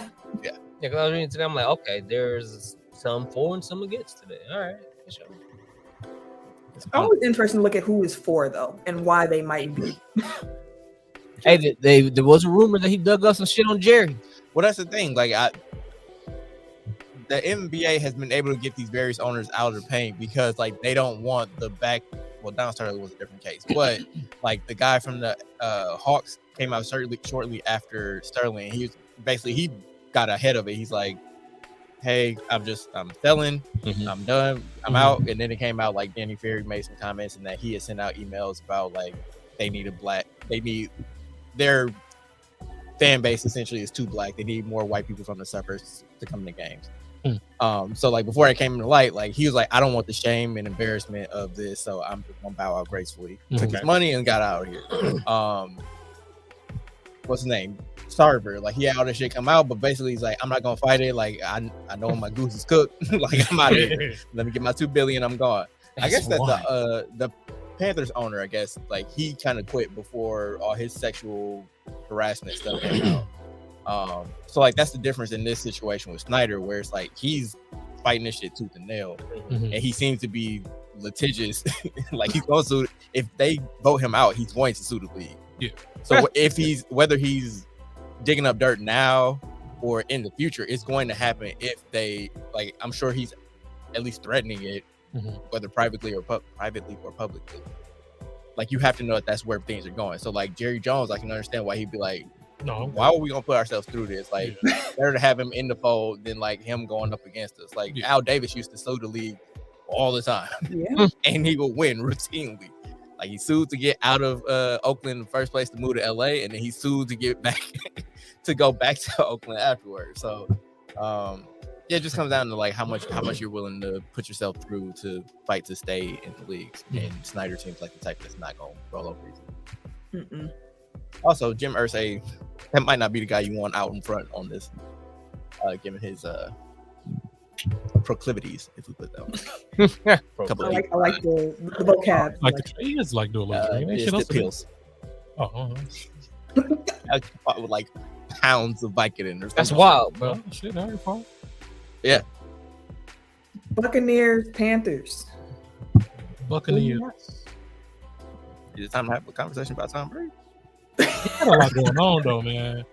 Yeah, because I was reading today, I'm like, okay, there's some for and some against today. All right, for sure. It's always interesting to look at who is for though and why they might be. Hey, there was a rumor that he dug up some shit on Jerry. Well, that's the thing. Like, the NBA has been able to get these various owners out of the paint because, like, they don't want the back. Well, Don Sterling was a different case, but like the guy from the Hawks came out shortly after Sterling. He got ahead of it. He's like, "Hey, I'm selling. I'm done. I'm out." And then it came out like Danny Ferry made some comments and that he had sent out emails about like they need their fan base essentially is too black. They need more white people from the suburbs to come to games. So like before it came into light, like he was like, I don't want the shame and embarrassment of this, so I'm just gonna bow out gracefully. Took his money and got out of here. What's his name? Sarver, like he had all this shit come out, but basically he's like, I'm not gonna fight it. Like I know my goose is cooked. Like I'm out of here. Let me get my $2 billion. I'm gone. I guess that the Panthers owner, I guess, like he kind of quit before all his sexual harassment stuff came out. So like that's the difference in this situation with Snyder, where it's like he's fighting this shit tooth and nail, and he seems to be litigious. Like he's going to, if they vote him out, he's going to sue the league. Yeah. So if whether he's digging up dirt now or in the future, it's going to happen if they, like, I'm sure he's at least threatening it, whether privately or publicly. Like you have to know that that's where things are going. So like Jerry Jones, I can understand why he'd be like, no, why are we gonna put ourselves through this? Like better to have him in the fold than like him going up against us. Like Al Davis used to sue the league all the time, and he would win routinely. Like he sued to get out of Oakland in the first place to move to LA, and then he sued to get back to go back to Oakland afterwards. So it just comes down to like how much you're willing to put yourself through to fight to stay in the leagues. And Snyder seems like the type that's not gonna roll over easy. Also, Jim Irsay, that might not be the guy you want out in front on this, given his proclivities, if we put that way. I like the vocab. He is like doing the pills. With like pounds of Vicodin or something. That's wild, bro. Oh, shit, that ain't fun. Yeah. Buccaneers, Panthers. Buccaneers. Is it time to have a conversation about Tom Brady? He got a lot going on though, man.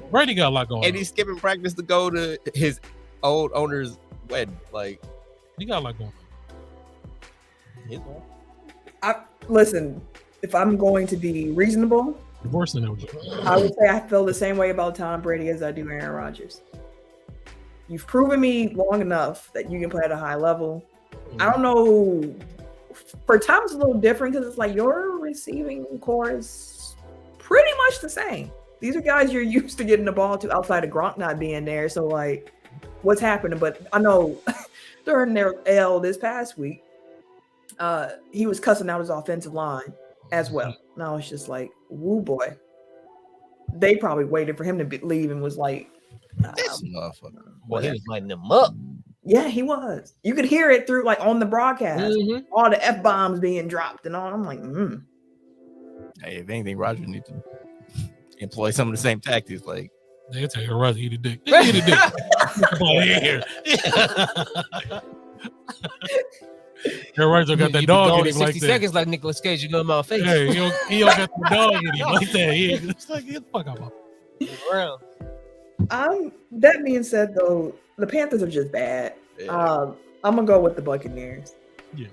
Brady got a lot going on. And he's skipping practice to go to his old owner's wedding. Like he got a lot going on. Listen, if I'm going to be reasonable, worse than I would say I feel the same way about Tom Brady as I do Aaron Rodgers. You've proven me long enough that you can play at a high level. I don't know. For Tom, it's a little different because it's like your receiving core is pretty much the same. These are guys you're used to getting the ball to outside of Gronk not being there. So, like, what's happening? But I know during their L this past week, he was cussing out his offensive line as well. And I was just like, woo boy. They probably waited for him to leave and was like, this motherfucker. Boy, he was lighting them up. Yeah, he was. You could hear it through, like, on the broadcast. All the F-bombs being dropped and all. I'm like, Hey, if anything, Roger needs to employ some of the same tactics. Like, they'll tell you, Roger, eat a dick. Eat a dick. Come on, here. Roger got that dog in him 60 like that. seconds like Nicolas Cage, you go in my face. Hey, he don't got the dog in him like that. It's like, get the fuck out of my That being said, though, the Panthers are just bad. I'm gonna go with the Buccaneers. Yeah.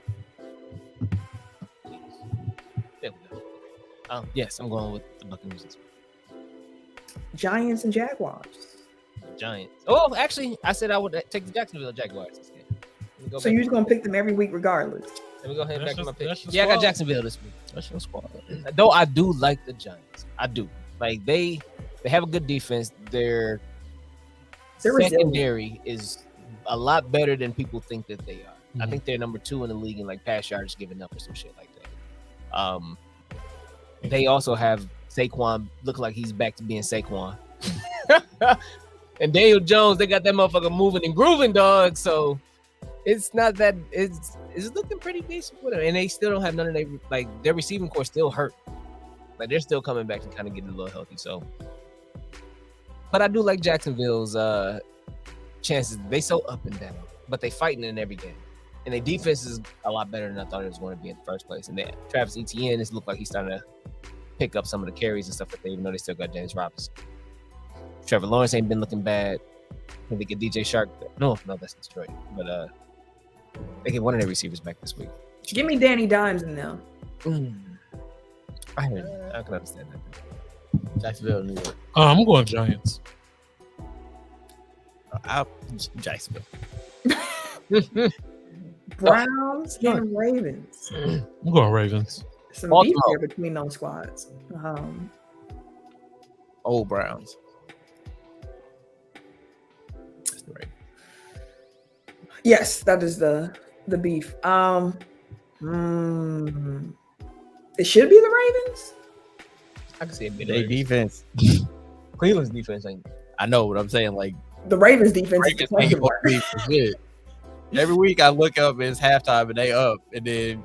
There we go. Yes, I'm going with the Buccaneers. Giants and Jaguars. Giants. Oh, actually, I said I would take the Jacksonville Jaguars this game. So you're just gonna pick them every week, regardless. Let me go ahead and back to my pick. Yeah, I got Jacksonville this week. That's your squad. Though I do like the Giants. I do. Like they have a good defense. Their secondary is a lot better than people think that they are. I think they're number 2 in the league in like pass yards giving up or some shit like that. They also have Saquon look like he's back to being Saquon. And Daniel Jones, they got that motherfucker moving and grooving, dog. So it's not that it's looking pretty decent with them. And they still don't have none of their receiving core still hurt. Like they're still coming back and kind of getting a little healthy. So, but I do like Jacksonville's chances. They so up and down, but they fighting in every game. And their defense is a lot better than I thought it was going to be in the first place. And then Travis Etienne, it looked like he's starting to pick up some of the carries and stuff like that, even though they still got James Robinson. Trevor Lawrence ain't been looking bad. They get DJ Shark. No, that's Detroit. But they get one of their receivers back this week. Give me Danny Dimes in them. I heard that. I can understand that. Jacksonville, New York. I'm going Giants. Jacksonville. Browns and Ravens. I'm going Ravens. Some beef here between those squads. Old Browns. That's the right. Yes, that is the beef. It should be the Ravens. I can see it being They the defense. Cleveland's defense ain't I know what I'm saying. Like The Ravens defense is the Ravens question ain't mark. gonna be legit. Every week I look up, it's halftime and they up, and then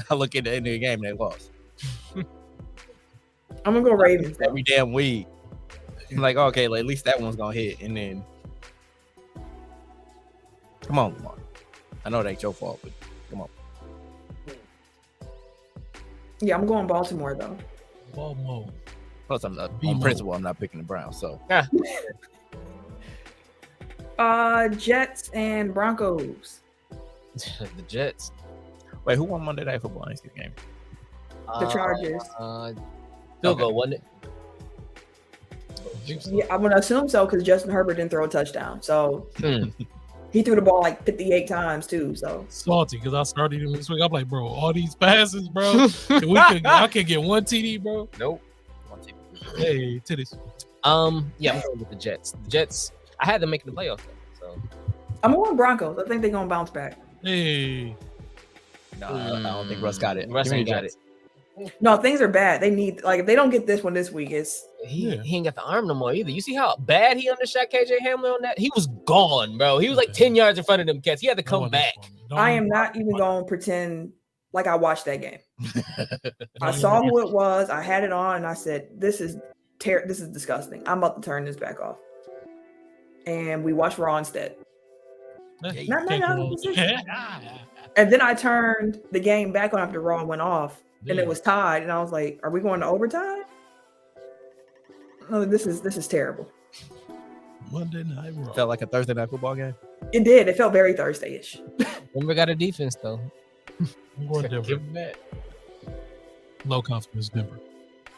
I look at the end of the game and they lost. I'm gonna go Ravens. though. Every damn week. I'm like, okay, like, at least that one's gonna hit, and then come on, Lamar. I know it ain't your fault, but come on. Yeah, I'm going Baltimore though. Baltimore. Plus, I'm not on B-Mo. principle. I'm not picking the Browns. So Jets and Broncos. the Jets. wait, who won Monday Night Football in this game? The Chargers. Field goal, wasn't it? Yeah, I'm gonna assume so because Justin Herbert didn't throw a touchdown. So Hmm. he threw the ball like 58 times too. So Salty because I started him this week. I'm like, bro, all these passes, bro. I can get one TD, bro. Nope. Hey, titties. Yeah, I'm going with the Jets. The Jets. I had them making the playoffs. So I'm going Broncos. I think they're gonna bounce back. Hey, No, I don't think Russ got it. Russ Give me ain't the got Jets. No, things are bad. They need if they don't get this one this week, it's he ain't got the arm no more either. You see how bad he undershot KJ Hamler on that? He was gone, bro. He was like 10 yards in front of them cats. He had to come back. I am not even gonna pretend like I watched that game. I saw who it was. I had it on, and I said, "This is disgusting. I'm about to turn this back off." And we watched Raw instead. And then I turned the game back on after Raw went off, and it was tied. And I was like, "Are we going to overtime?" Oh, this is terrible. Monday Night Raw. Felt like a Thursday Night Football game. It did. It felt very Thursday-ish. Denver got a defense though. I'm going Denver. Give him that. Low confidence Denver.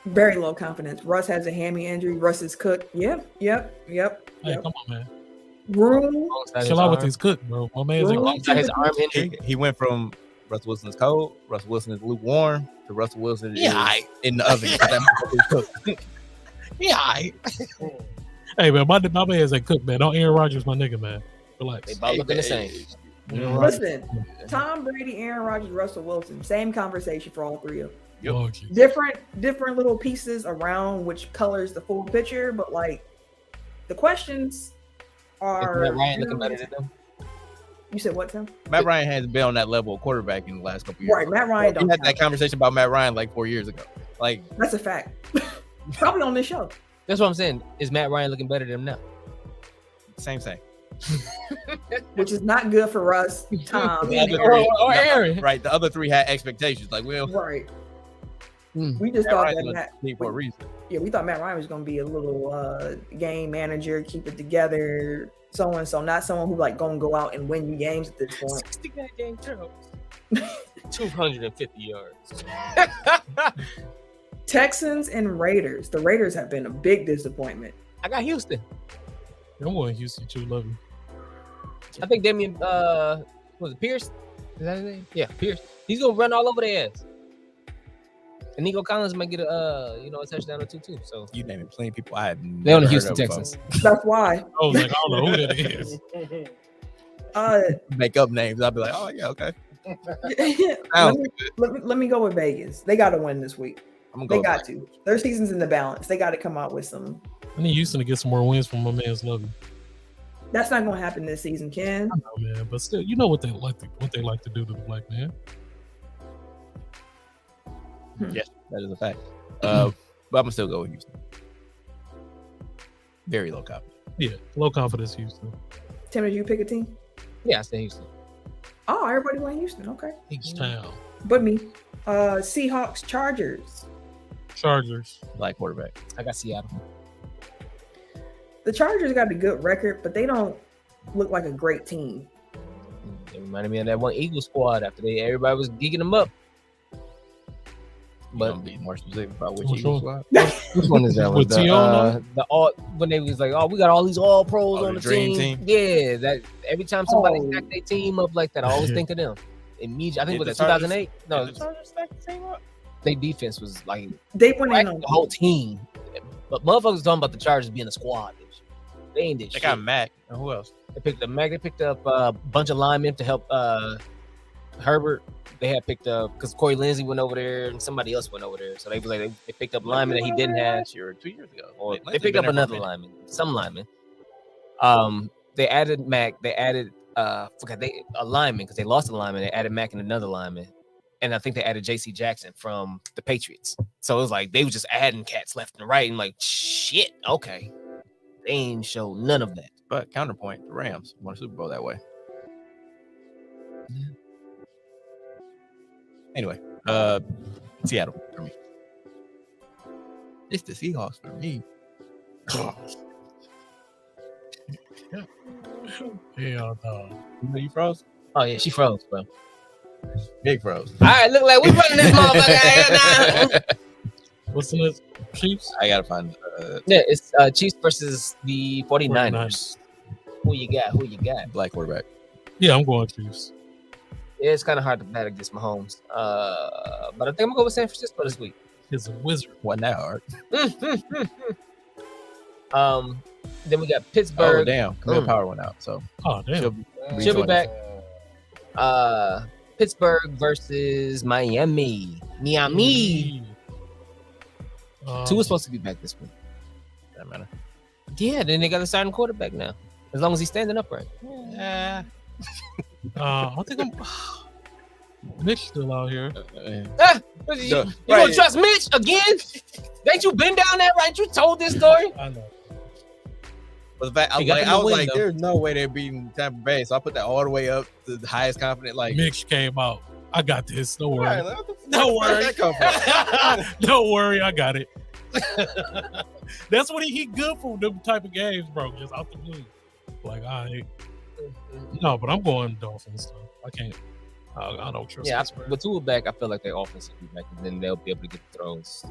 Very low confidence. Russ has a hammy injury. Russ is cooked. Yep. Hey, come on, man. Room. Alongside his Chill out with arm. these cook, bro. My man's Really? Alongside his arm injury. He went from Russell Wilson is cold, Russell Wilson is lukewarm, to Russell Wilson is aight. in the oven. That motherfucker's cooked. Hey, man, my man's ain't cook, man. Don't Aaron Rodgers, my nigga, man. Relax. They both looking the same. Listen, Tom Brady, Aaron Rodgers, Russell Wilson. Same conversation for all three of them. Yep. Oh, geez. Different little pieces around which colors the full picture, but like the questions are. Is Matt Ryan looking better than them? You said what, Tim? Matt Ryan hasn't been on that level of quarterback in the last couple years. Right, Matt Ryan. We Don't had that count. conversation about Matt Ryan like 4 years ago. Like, That's a fact. Probably on this show. That's what I'm saying. Is Matt Ryan looking better than him now? same. Which is not good for Russ, Tom, The other Or- three- or Aaron. Right. The other three had expectations. Like, well, right. Mm. We just Matt thought Ryan's that on Matt, the team for a reason. yeah, we thought Matt Ryan was going to be a little game manager, keep it together, so and so, not someone who like going to go out and win you games at this point. 69 game turnovers. 250 yards. Texans and Raiders. The Raiders have been a big disappointment. I got Houston. I'm going Houston too. Love you. I think Damian, was it Pierce? Is that his name? Yeah, Pierce. He's gonna run all over their ass. And Nico Collins might get a touchdown or two too. So You naming plenty of people I had. they on the never Houston heard of Texans. That's why. I was like, I don't know who that is. before. Make up names. I'll be like, oh yeah, okay. let me go with Vegas. They got to win this week. I'm gonna They go. got to. Their season's in the balance. They got to come out with some. I need Houston to get some more wins from my man's Love you. That's not going to happen this season, Ken. I know, man, but still, you know what they like to do to the black man. Yes, that is a fact. But I'm gonna still go with Houston. Very low confidence. Yeah, low confidence Houston. Tim, did you pick a team? yeah, I say Houston. Oh, everybody went Houston. Okay. H-Town. But me. Seahawks, Chargers. Chargers. Black quarterback. I got Seattle. The Chargers got a good record, but they don't look like a great team. It reminded me of that one Eagles squad after everybody was geeking them up. But But be more specific about which Which Eagles one? squad. which one is that one? With T.O. When they was like, oh, we got all these all pros Oh, on the the dream team. team? Yeah, that every time somebody Oh. stacked their team up like that, I always think of them. Immediately, I think Did was the it Chargers- 2008? No, Did the Chargers stack the team up? their defense was like They went in the on whole team. But motherfuckers talking about the Chargers being a squad. They ain't did They shit. got Mac. And who else? They picked up Mac. They picked up a bunch of linemen to help Herbert. They had picked up because Corey Lindsey went over there and somebody else went over there. So they was like they picked up linemen that he didn't have. Last year or 2 years ago. Or Lindsey they picked been up there for a another minute. lineman, some lineman. They added Mac. They added a lineman because they lost a lineman. They added Mac and another lineman, and I think they added J.C. Jackson from the Patriots. So it was like they were just adding cats left and right, and like shit. Okay, they ain't showed none of that. But counterpoint, the Rams won a Super Bowl that way. Yeah. Anyway, Seattle for me. It's the Seahawks for me. Hell no. You froze? Oh yeah, she froze, bro. Big froze. All right, look like we running this motherfucker out here now. What's the next? Chiefs? I gotta find. Yeah, it's Chiefs versus the 49ers. Who you got? Who you got? Black quarterback. Yeah, I'm going Chiefs. Yeah, it's kind of hard to bet against Mahomes. But I think I'm gonna go with San Francisco this week. He's a wizard. Wasn't that hard? Then we got Oh Pittsburgh. damn! Camille Power went out, so Oh, damn. she'll She'll be rejoining. back. Pittsburgh versus Miami. Two is supposed to be back this week. Doesn't matter. Yeah, then they got a starting quarterback now. As long as he's standing upright. Yeah. I think I'm. Mitch still out here. You Right. gonna trust Mitch again? Ain't you been down there, right? You told this story. I know. But the fact, He got them to I was win, like, though. there's no way they're beating Tampa Bay, so I put that all the way up to the highest confident. Like, Mitch came out. I got this. Don't all worry. right, what the fuck Don't where worry. did that come from? Don't worry. I got it. That's what he good for them type of games, bro. Just out the blue. Like, no, but I'm going Dolphins. Though. I can't. I don't trust. Yeah, Pittsburgh. with Tua back, I feel like their offense will be back, and then they'll be able to get the throws.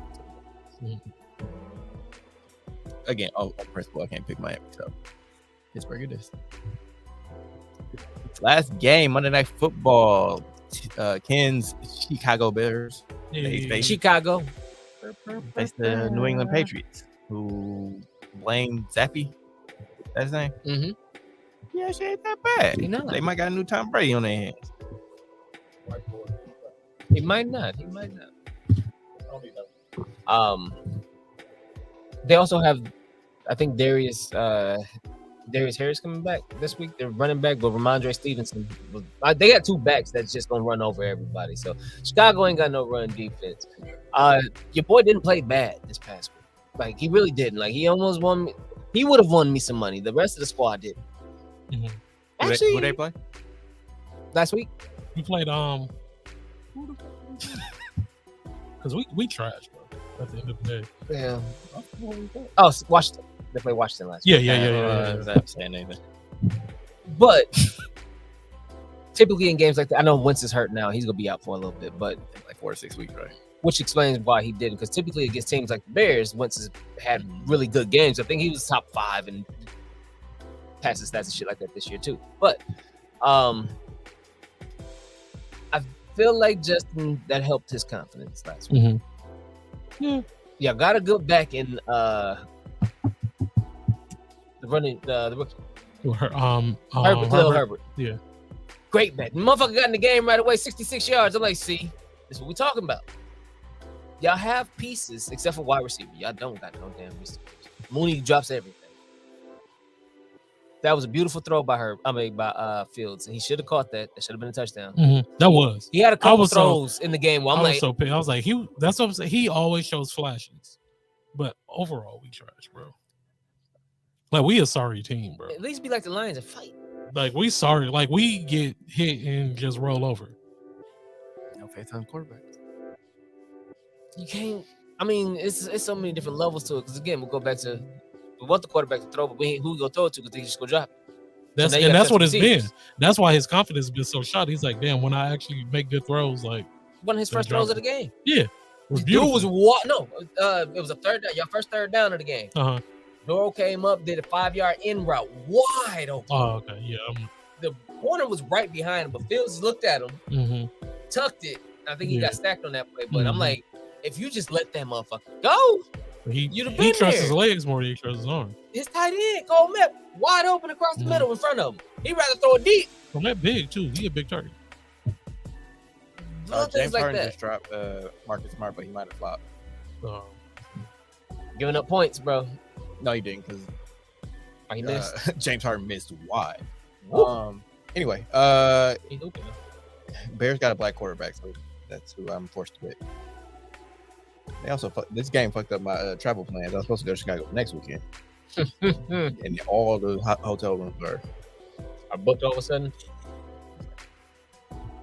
Again, on principle, I can't pick Miami. So Pittsburgh it is. Last game, Monday Night Football. Ken's Chicago Bears Yeah. face Chicago. the New England Patriots, who blamed Zappy. That's his name. Mm-hmm. Yeah, shit ain't that bad. He not. They might got a new Tom Brady on their hands. He might not. He might not. They also have, I think Darius Harris coming back this week. They're running back, but Ramondre Stevenson. They got two backs that's just gonna run over everybody. So Chicago ain't got no run defense. Your boy didn't play bad this past week. Like he really didn't. Like he almost won me. He would have won me some money. The rest of the squad didn't. Mhm. Actually, Who they play? last week. We played because we trash, bro. At the end of the day. Yeah. Oh, Washington. They played Washington last week. Yeah. Not saying anything. But typically in games like that, I know Wentz is hurt now. He's gonna be out for a little bit, but Like 4 to 6 weeks, right? which explains why he didn't. Because typically against teams like the Bears, Wentz has had really good games. I think he was top 5 and passes stats and shit like that this year too. But I feel like Justin that helped his confidence last week. Mm-hmm. Yeah, got a good back in the running the rookie. Herbert, Khalil Herbert. Yeah. Great back. Motherfucker got in the game right away, 66 yards. I'm like, see, this is what we talking about. Y'all have pieces except for wide receiver. Y'all don't got no damn receivers. Mooney drops everything. That was a beautiful throw by Fields. He should have caught that. That should have been a touchdown. Mm-hmm. That was. He had a couple was so- throws in the game where I'm I was like, so pissed. I was like, that's what I'm saying. He always shows flashes, but overall, we trash, bro. Like we a sorry team, bro. at least be like the Lions and fight. Like we sorry. Like we get hit and just roll over. No faith on quarterback. You can't. I mean, it's so many different levels to it. Because again, we'll go back to we want the quarterback to throw, but who we gonna throw it to? Because they just go drop it. That's now you and got that's what special it's been. teams. That's why his confidence has been so shot. He's like, damn, when I actually make good throws, like One of his They first throws drop of the game. it was Dude beautiful. was it was a third down. Your first third down of the game. Uh-huh. Doro came up, did a 5-yard in route, wide open. Oh, okay, yeah. The corner was right behind him, but Fields looked at him, Mm-hmm. tucked it. I think he Yeah. got stacked on that play. But I'm Mhm. like, if you just let that motherfucker go, He You'd have been trusts there. his legs more than he trusts his arm. His tight end, Cole Met, wide open across the middle in front of him. He'd rather throw it deep. Well, that big too. He a big target. Little James things like Harden that. just dropped Marcus Smart, but he might have flopped. Giving up points, bro. No, he didn't because He missed. James Harden missed wide. Woo. Anyway, He's open. Bears got a black quarterback, so that's who I'm forced to pick. They also this game fucked up my travel plans. I was supposed to go to Chicago next weekend, and all the hotel rooms I booked all of a sudden.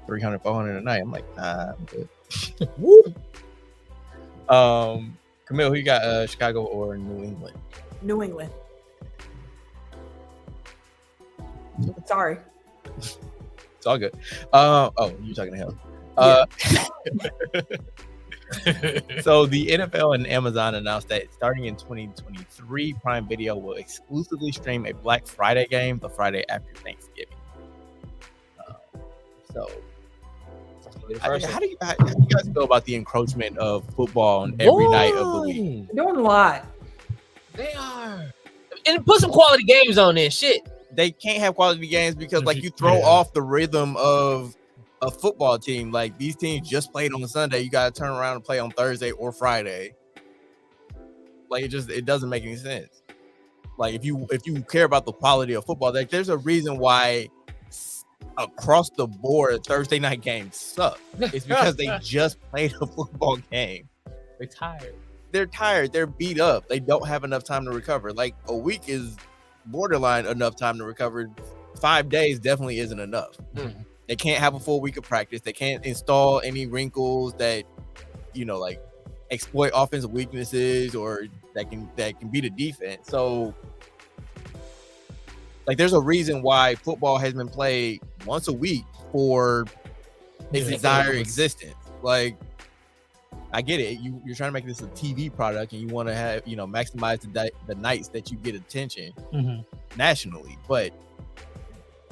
$300, $400 a night. I'm like, nah, I'm good. Woo. Camille, who you got? Chicago or New England? New England. Sorry. It's all good. Oh, you're talking to him. So the NFL and Amazon announced that starting in 2023, Prime Video will exclusively stream a Black Friday game the Friday after Thanksgiving. How do you guys feel about the encroachment of football on every night of the week? They're doing a lot. They are. And put some quality games on there. Shit. They can't have quality games because like you throw off the rhythm of a football team. Like these teams just played on Sunday. You got to turn around and play on Thursday or Friday. Like it doesn't make any sense. Like if you care about the quality of football, like there's a reason why across the board Thursday night games suck. It's because they just played a football game. They're tired. They're tired. They're beat up. They don't have enough time to recover. Like a week is borderline enough time to recover. 5 days definitely isn't enough. Mm-hmm. They can't have a full week of practice. They can't install any wrinkles that like exploit offensive weaknesses or that can beat a defense. So like there's a reason why football has been played once a week for its entire existence. Like I get it. You're trying to make this a TV product and you want to have, maximize the nights that you get attention nationally, but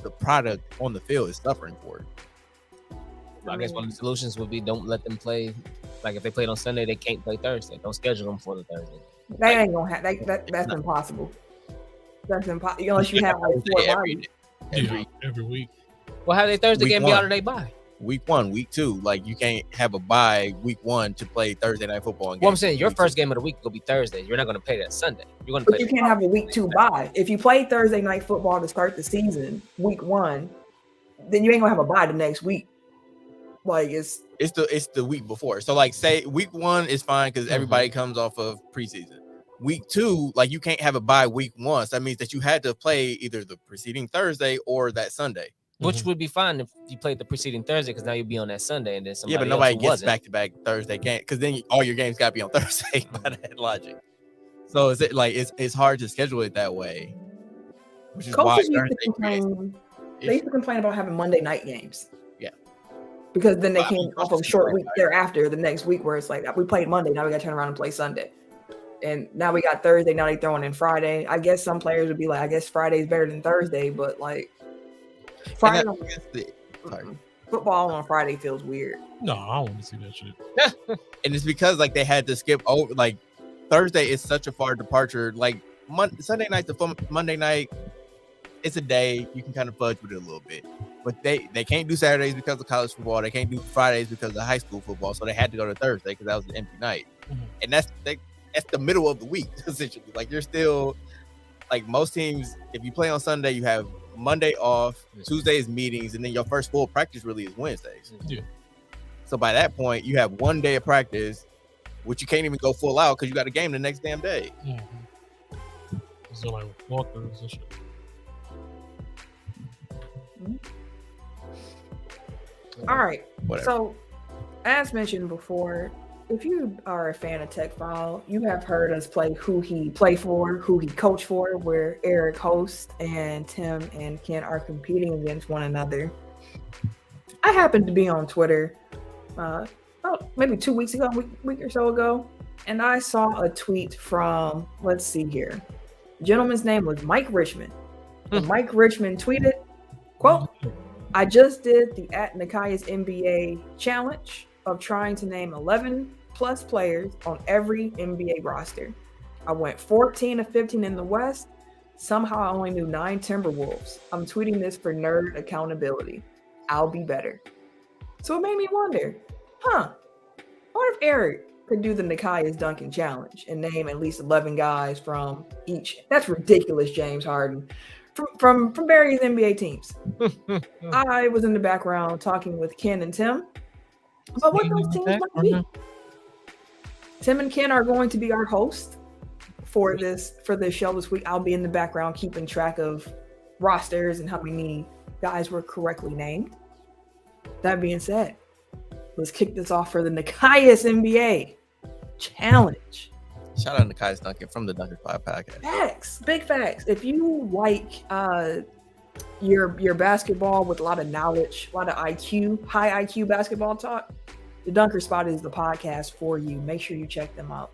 the product on the field is suffering for it. I guess one of the solutions would be don't let them play. Like if they played on Sunday, they can't play Thursday. Don't schedule them for the Thursday. They ain't gonna have that's impossible. That's impossible unless you have like 4 bodies. Every week. Well, how they Thursday Week game be out of their bye? Week 1, week 2, like you can't have a bye week 1 to play Thursday night football. Well, I'm saying your first game of the week will be Thursday. You're not going to play that Sunday. You're going to But you can't have a week 2 bye. If you play Thursday night football to start the season, week 1, then you ain't gonna have a bye the next week. Like it's the week before. So like say week 1 is fine because everybody comes off of preseason. Week 2, like you can't have a bye week 1. So that means that you had to play either the preceding Thursday or that Sunday. Which would be fine if you played the preceding Thursday because now you'll be on that Sunday and then somebody but nobody else gets back-to-back Thursday game because then all your games got to be on Thursday by that logic. So is it like it's hard to schedule it that way, which is coaches why used to complain. They used to complain about having Monday night games. Yeah, because then they came off of a short week thereafter the next week where it's like we played Monday, now we got to turn around and play Sunday, and now we got Thursday. Now they throwing in Friday. I guess some players would be like, I guess Friday's better than Thursday, but like. Friday football on Friday feels weird. No, I don't want to see that shit. And it's because like they had to skip over. Like Thursday is such a far departure. Like Sunday night to Monday night, it's a day you can kind of fudge with it a little bit. But they can't do Saturdays because of college football. They can't do Fridays because of high school football. So they had to go to Thursday because that was an empty night. And that's the middle of the week essentially. Like you're still like most teams. If you play on Sunday, you have Monday off, Tuesday is meetings, and then your first full practice really is Wednesdays. Yeah. So by that point, you have 1 day of practice, which you can't even go full out because you got a game the next damn day. So like walkers and shit. All right. Whatever. So, as mentioned before, if you are a fan of Tech File, you have heard us play Who He Play For, Who He Coach For, where Eric hosts and Tim and Ken are competing against one another. I happened to be on Twitter maybe 2 weeks ago, week or so ago, and I saw a tweet from, let's see here. The gentleman's name was Mike Richmond. And Mike Richmond tweeted, quote, I just did the @Nekias NBA challenge of trying to name 11 plus players on every NBA roster. I went 14 of 15 in the West. Somehow I only knew 9 Timberwolves. I'm tweeting this for nerd accountability. I'll be better. So it made me wonder, what if Eric could do the Nekias Duncan challenge and name at least 11 guys from each? That's ridiculous, James Harden. From various NBA teams. I was in the background talking with Ken and Tim about what those teams might be. Tim and Ken are going to be our hosts for this show this week. I'll be in the background keeping track of rosters and how many guys were correctly named. That being said, let's kick this off for the Nekias NBA challenge. Shout out to Nekias Duncan from the Duncan 5 podcast. Facts, big facts. If you like your basketball with a lot of knowledge, a lot of IQ, high IQ basketball talk, the Dunker Spot is the podcast for you. Make sure you check them out.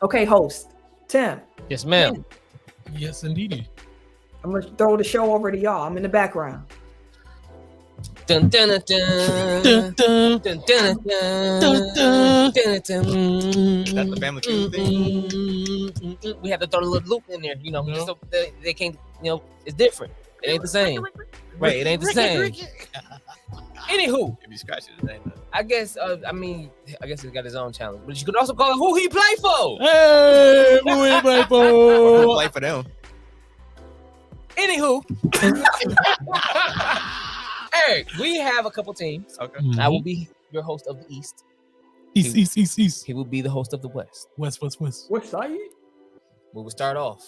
Okay, host Tim. Yes, ma'am. Yes, indeed. I'm gonna throw the show over to y'all. I'm in the background. Dun, dun, dun, dun. Dun, dun. Dun, dun, dun, Dun, dun. dun, dun. That's the Family Feud thing. We have to throw a little loop in there, so they can't, it's different. It ain't the same. Right, it ain't the same. Anywho, If you scratch it, it ain't. I guess he got his own challenge, but you could also call it who he play for. Hey, who he play Or for? play for them. Anywho, Eric, we have a couple teams. Okay. I will be your host of the East. East. He will be the host of the West. West. What side? We will start off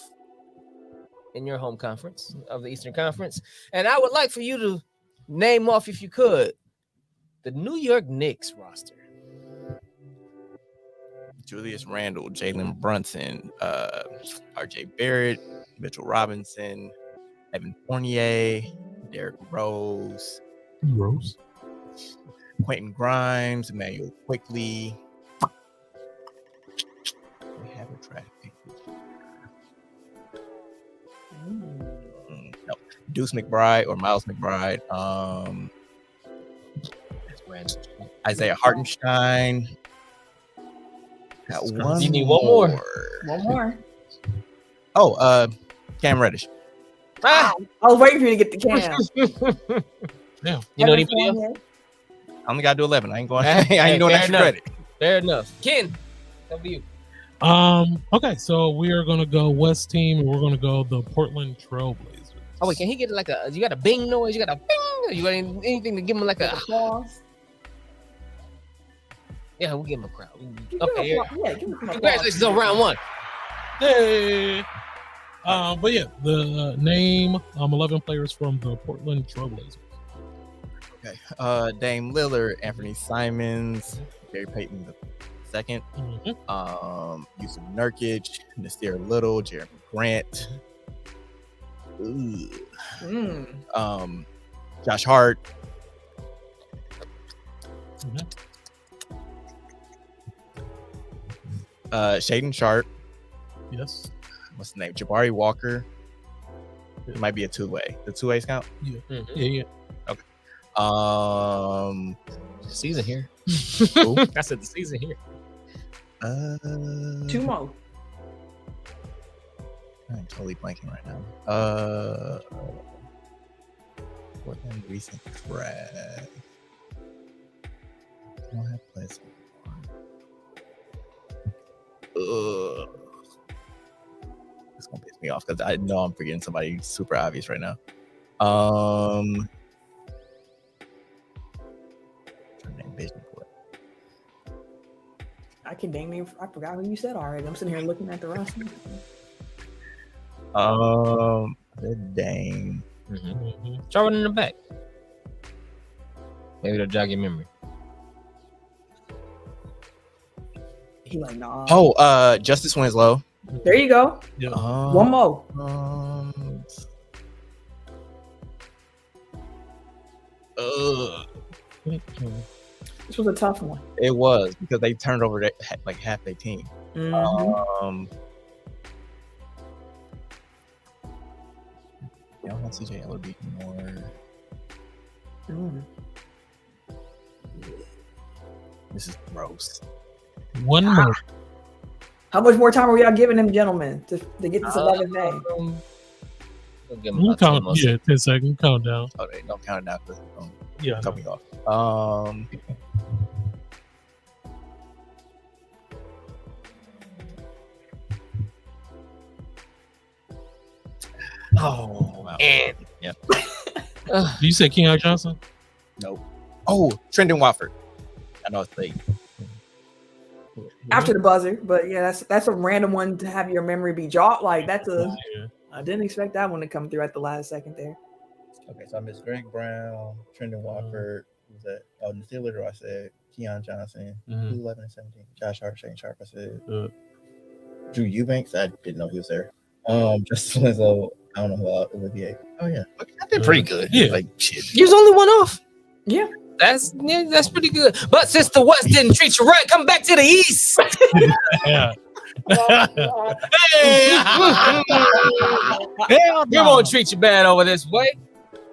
in your home conference of the Eastern Conference, and I would like for you to name off, if you could, the New York Knicks roster. Julius Randle, Jalen Brunson, RJ Barrett, Mitchell Robinson, Evan Fournier, Derrick Rose, Quentin Grimes, Emmanuel Quickly. We have a track. No, Deuce McBride or Miles McBride. That's random. Isaiah Hartenstein. Got one. You need one more. One more. Oh, Cam Reddish. Ah! I was waiting for you to get the cam. Damn. You know anybody else? I only gotta do 11. I ain't going. I ain't doing fair extra enough. credit. Fair enough. Ken, over you. Okay, so we are gonna go West team, and we're gonna go the Portland Trailblazers. Oh wait, can he get like a? You got a bing noise? You got a bing? You got anything to give him like a? Applause. Yeah, we'll give him a crowd. Give Okay, him applause. Yeah, give him some applause. congratulations on round one. Hey. But yeah, the name 11 players from the Portland Trailblazers. Okay. Dame Lillard, Anthony Simons, Gary Payton II, Yusuf Nurkic, Nasir Little, Jeremy Grant, Josh Hart, Shaden Sharp. Yes. What's the name? Jabari Walker. It might be a two-way. The two-ways count. Yeah. Season here. Who? I said the season here. 2 more. I'm totally blanking right now. Portland recent trash. I don't have plays. It's gonna piss me off because I know I'm forgetting somebody super obvious right now. Trying to name Vision for it. I can name you. I forgot who you said already. I'm sitting here looking at the roster. The Dame. Throw it in the back. Maybe it'll jog your memory. He like, nah. Oh, Justice Winslow. There you go. Yeah. One more. This was a tough one. It was because they turned over like half their team. Mhm. I don't want CJ Ellerbe anymore. This is gross. One more. How much more time are y'all giving them gentlemen to get this 11th day? We'll give 'em You about 10 count, more yeah, 10 seconds. Count down. Oh, they don't count it now because Yeah. cut me off. Oh, wow. And You said Keon Johnson? Nope. Oh, Trendon Watford. I know it's late. After the buzzer, but yeah, that's a random one to have your memory be jogged. Like that's a. Yeah. I didn't expect that one to come through at the last second there. Okay, so I missed Greg Brown, Trendon Watford. Who's that? Oh, the Steelers. I said Keon Johnson. Who's 11 and 17? Josh Hart, Shane Sharp. I said Drew Eubanks. I didn't know he was there. Justice Winslow. I don't know who else. Olivier. Oh yeah, I did pretty good. Yeah. Like shit. you was only one off. Yeah. That's pretty good. But since the West didn't treat you right, come back to the East. Yeah. Hey, we won't treat you bad over this way.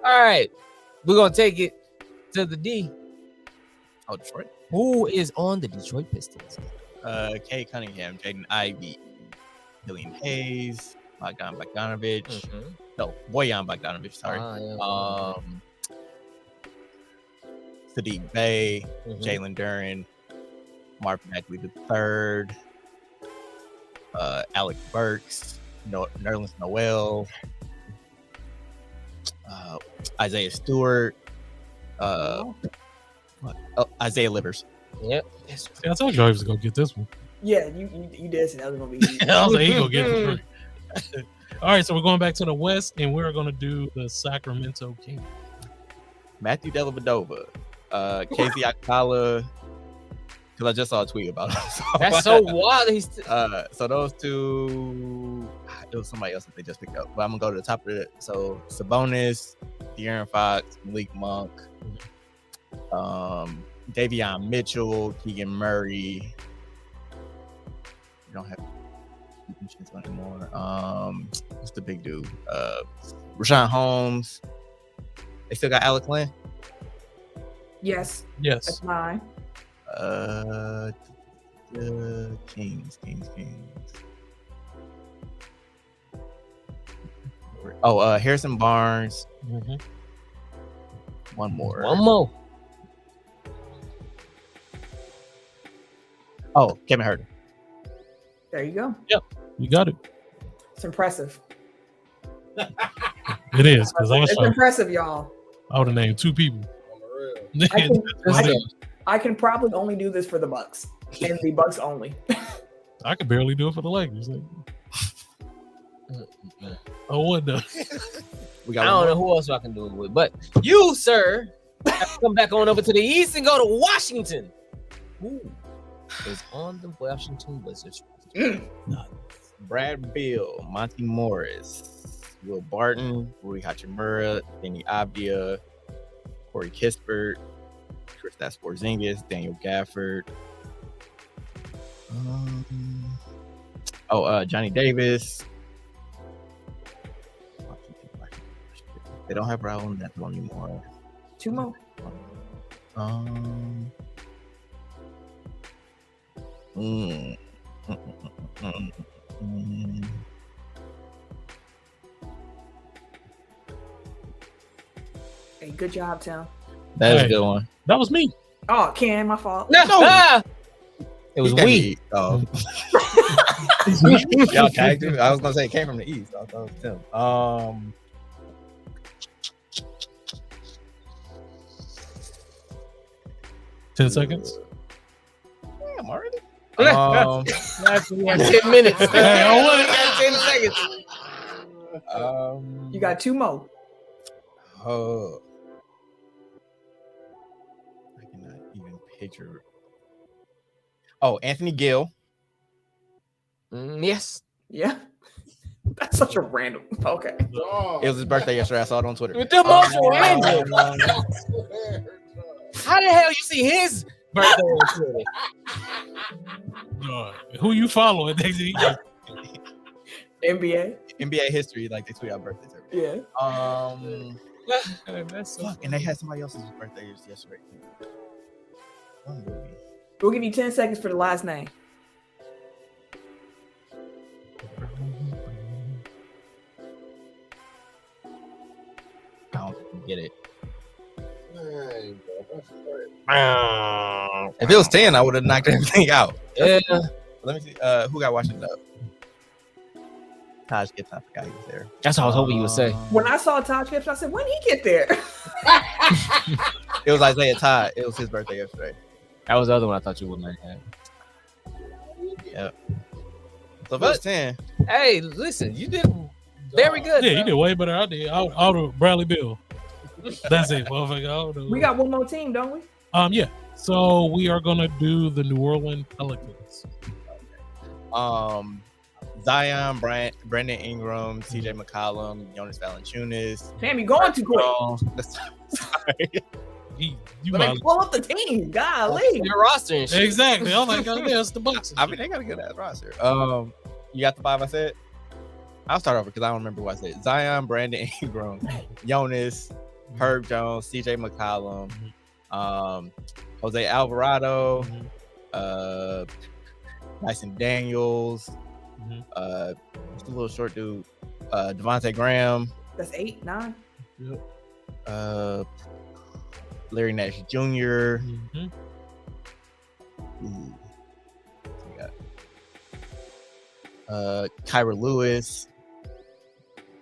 All right, we're gonna take it to the D. Oh, Detroit. Who is on the Detroit Pistons? Kay Cunningham, Jaden Ivey, Killian Hayes, Bogdan Bogdanovic. No, Bojan Bogdanovic. Sorry. Sadiq Bey, Jalen Duren, Mark Bagley III, Alec Burks, Nerlens Noel, Isaiah Stewart, Isaiah Livers. Yep. See, I told you I was going to get this one. Yeah, you did say that was gonna be easy. I was like, he going to get it for free. All right, so we're going back to the West, and we're going to do the Sacramento Kings. Matthew Dellavedova, Casey Akala, because I just saw a tweet about him. So, That's so wild. So those two, it was somebody else that they just picked up. But I'm gonna go to the top of it. So Sabonis, De'Aaron Fox, Malik Monk, Davion Mitchell, Keegan Murray. We don't have anymore. What's the big dude? Rashawn Holmes. They still got Alec Lynn? Yes, Yes. that's mine. Kings. Oh, Harrison Barnes. One more. Oh, Kevin Herter. There you go. You got it. It's impressive. It is, because It's impressive, y'all. I would have named two people. I can probably only do this for the Bucks and the Bucks only. I could barely do it for the Lakers. Oh, what the? I don't know who else I can do it with, but you, sir, have to come back on over to the East and go to Washington. Who is on the Washington Wizards? Brad Beal, Monty Morris, Will Barton, Rui Hachimura, Danny Abdia, Corey Kispert, Kristaps Porzingis, Daniel Gafford. Johnny Davis. They don't have Raul Neto anymore. Two more. Hey, good job, Tim. That was Hey. a good one. That was me. Oh, Ken, my fault. No. It was He came we. from the East. Y'all tagged him. I was gonna say it came from the East. I thought it was Tim. 10 seconds. Damn, already. We have 10 minutes. We got 10 seconds. You got two more. I cannot even picture. Oh, Anthony Gill. Yes. Yeah. That's such a random. Okay. It was his birthday yesterday. I saw it on Twitter. With the most random. How the hell you see his birthday on Twitter? Who you following? NBA. NBA history, like they tweet out birthdays every day. Yeah. That's so Fuck, and they had somebody else's birthday yesterday. We'll give you 10 seconds for the last name. I don't get it. If it was 10, I would have knocked everything out. Yeah. Let me see. Who got Washington up? Taj Gibson. I forgot he was there. That's what I was hoping you would say. When I saw Todd Gibson, I said, when he get there? It was Isaiah Todd. It was his birthday yesterday. That was the other one I thought you would make. Yep. So if it was 10, Hey, listen, you did very good. Yeah, bro. you did way better. I did. Out of Bradley Bill. That's it. Motherfucker. We got one more team, don't we? Yeah. So we are gonna do the New Orleans Pelicans. Zion, Brandon Ingram, CJ McCollum, Jonas Valanciunas. Damn, you going too quick. Sorry. You Let might- me pull up the team. Golly. Your roster and shit. exactly. I'm like, oh, yeah, it's the Bucks. I mean, they got a good ass roster. You got the 5 I said? I'll start over because I don't remember what I said. Zion, Brandon Ingram, Jonas, Herb Jones, CJ McCollum, Jose Alvarado, Dyson Daniels, what's the little short dude? Devontae Graham, That's 8, 9. Larry Nash Jr. Mhm. Ooh. We got Kyra Lewis,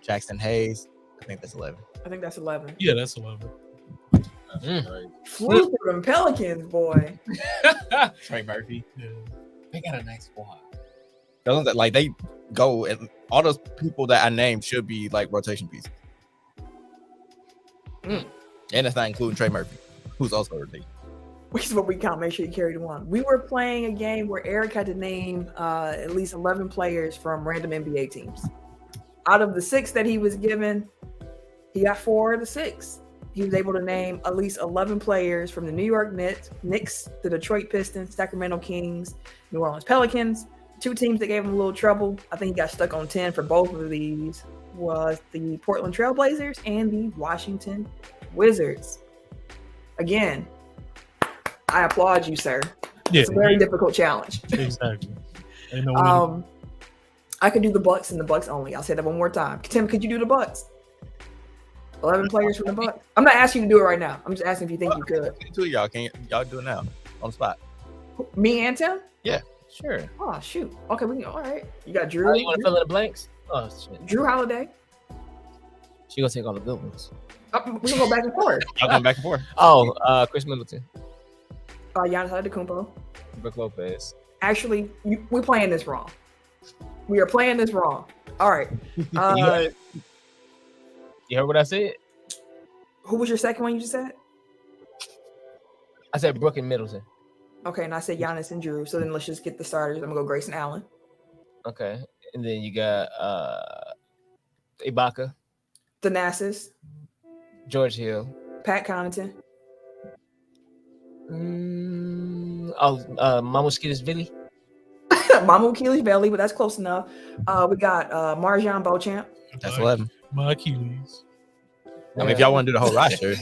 Jackson Hayes. I think that's 11. I think that's 11. Yeah, that's 11. Flew through them Pelicans, boy. Trey Murphy. Yeah. They got a nice squad. Those that like they go and all those people that I named should be like rotation pieces. And that's not including Trey Murphy, who's also rotating. Which is what we count. Make sure you carry the one. We were playing a game where Eric had to name at least 11 players from random NBA teams. Out of the 6 that he was given, he got 4 of the 6. He was able to name at least 11 players from the New York Knicks, the Detroit Pistons, Sacramento Kings, New Orleans Pelicans. 2 teams that gave him a little trouble. I think he got stuck on 10 for both of these. Was the Portland Trailblazers and the Washington Wizards. Again, I applaud you, sir. Yeah, It's a very difficult challenge. exactly. Ain't no way to- I could do the Bucks and the Bucks only. I'll say that one more time. Tim, could you do the Bucks? 11 players from the Bucks. I'm not asking you to do it right now. I'm just asking if you think you could. 2 of y'all can y'all do it now on the spot. Me and Tim? Sure. Oh shoot. Okay, we can. All right. You got Drew. Oh, you want to fill in the blanks? Oh shit. Drew Holiday. She gonna take all the good ones. We can go back and forth. Y'all going back and forth. Oh, Chris Middleton, Giannis Antetokounmpo. Brooke Lopez. Actually, we're playing this wrong. We are playing this wrong. All right. You heard what I said? Who was your second one you just said? I said Brooke and Middleton. Okay, and I said Giannis and Drew. So then let's just get the starters. I'm gonna go Grayson Allen. Okay, and then you got Ibaka, Thanasis, George Hill. Pat Connaughton. Mamushkidishvili. Mamu Keely's belly, but that's close enough. We got Marjan Beauchamp. That's 11. My Achilles. I mean, if y'all want to do the whole roster,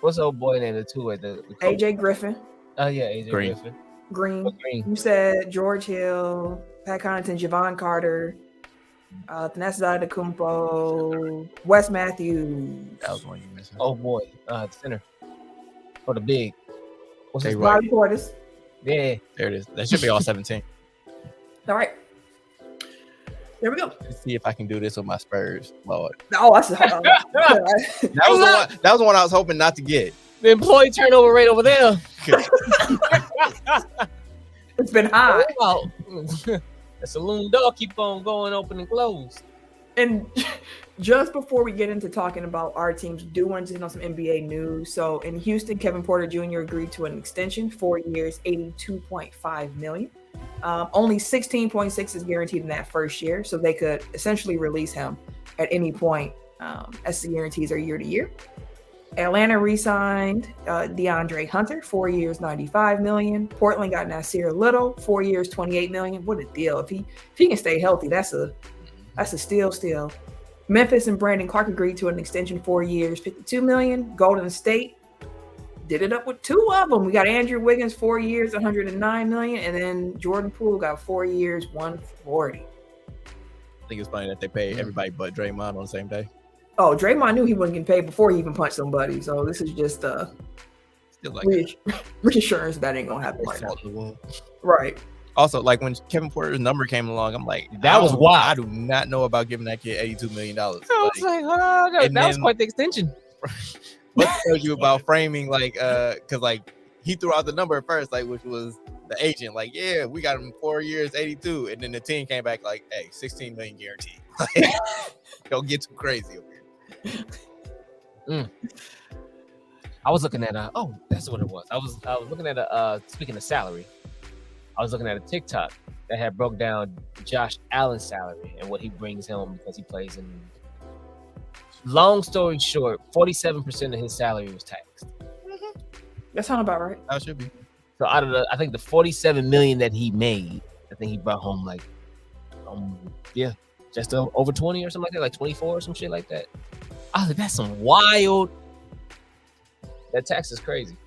What's the old boy named the two-way? The coach? AJ Griffin. Oh yeah, AJ Green. Griffin. Green. Green. You said George Hill, Pat Connaughton, Javon Carter, Thanasis Antetokounmpo, Wes Matthews, that was one you missing. Oh boy, the center or the big. What's his Jay name? Wright. Bobby Portis. Yeah. There it is. That should be all 17. All right. There we go. Let's see if I can do this with my Spurs. Lord. Oh, that's That was the one I was hoping not to get. The employee turnover rate over there. it's been high. Wow. The saloon door keep on going open and closed. And just before we get into talking about our teams, do want to know some NBA news. So in Houston, Kevin Porter Jr. agreed to an extension, 4 years, $82.5 million. Only 16.6 is guaranteed in that first year, so they could essentially release him at any point, as the guarantees are year to year. Atlanta re-signed DeAndre Hunter, 4 years, $95 million. Portland got Nasir Little, 4 years, $28 million. What a deal! If he can stay healthy, that's a steal. Memphis and Brandon Clark agreed to an extension, 4 years, $52 million. Golden State did it up with two of them. We got Andrew Wiggins, 4 years, $109 million, and then Jordan Poole got 4 years, $140. I think it's funny that they pay everybody but Draymond on the same day. Oh, Draymond knew he wasn't getting paid before he even punched somebody. So this is just Still like reassurance that ain't gonna happen right now. salt in the wound. Right. Also, like when Kevin Porter's number came along, I'm like, That was wild. I do not know about giving that kid $82 million. I was like, oh, and that was then- quite the extension. What tells you about framing, like, because like he threw out the number at first, like, which was the agent, like, yeah, we got him 4 years, 82, and then the team came back like, hey, 16 million guaranteed. Like, don't get too crazy over here. I was looking at that's what it was. I was looking at speaking of salary, I was looking at a TikTok that had broke down Josh Allen's salary and what he brings home because he plays in. Long story short, 47% of his salary was taxed. That sounds about right. That should be. So out of I think the 47 million that he made, I think he brought home like, just over 20 or something like that, like 24 or some shit like that. I was like, that's some wild. That tax is crazy.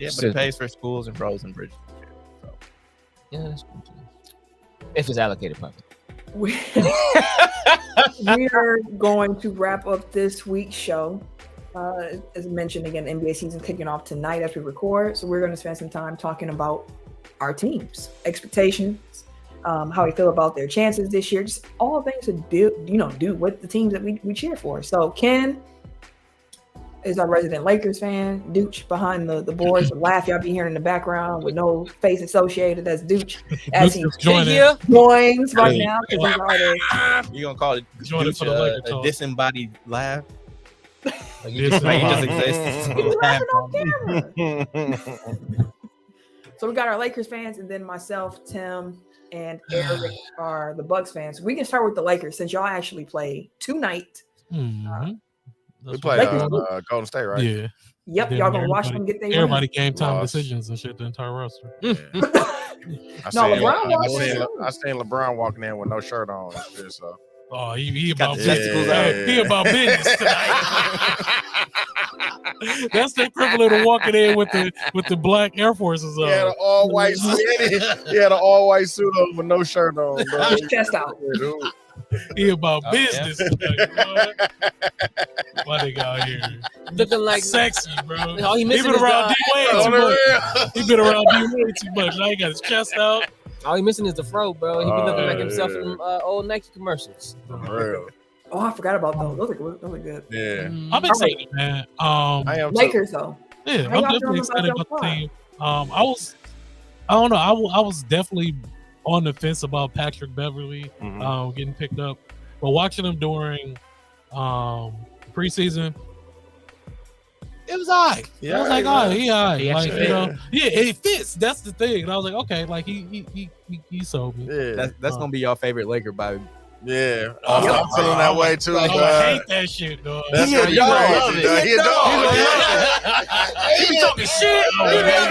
Yeah, but it pays for schools and roads and bridges. So. Yeah, that's cool too. If it's allocated properly. We are going to wrap up this week's show. As mentioned again, NBA season kicking off tonight as we record. So we're going to spend some time talking about our teams, expectations, how we feel about their chances this year, just all things to do with the teams that we cheer for. So Ken is our resident Lakers fan. Dooch behind the boards, the laugh y'all be hearing in the background with no face associated. That's Dooch as he joins right now. You gonna call it a disembodied laugh? Like you This just is exist. He's laughing on camera. So we got our Lakers fans, and then myself, Tim, and Eric are the Bucks fans. We can start with the Lakers since y'all actually play tonight. We play Golden State, right? Yeah. Yep, Then y'all gonna watch them get their win. Everybody game time Lost. decisions and shit. The entire roster. I LeBron seen LeBron walking in with no shirt on and shit, so. Oh, he Got about the testicles out. He about business tonight. That's the equivalent of walking in with the black Air Forces on. He had an all white suit. He had an all white suit on with no shirt on. Bro. His chest out. He about business. Yeah. Tonight, why they got here? Looking like Sexy, bro. All he He missing been is around the, D-Wade too much. He been around D-Wade too much. Now he got his chest out. all he missing is the fro, bro. He be looking like himself in old Nike commercials. For real. Oh, I forgot about those. Those are good. Yeah. I'm excited, man. I am too. Lakers though. Yeah, How I'm y'all definitely feeling excited about about the y'all team. I don't know. I was definitely on the fence about Patrick Beverly getting picked up, but watching him during preseason, it was all right. Yeah, I was like, yeah. oh, he all right. He Like, actually you know, yeah, it fits. That's the thing. And I was like, okay, like he sold me. Yeah. That's gonna be your favorite Laker by. Yeah. I'm feeling that way too, I bro. hate that shit, dog. That's He a what you dog. crazy, dog. He a dog. He be talking shit. He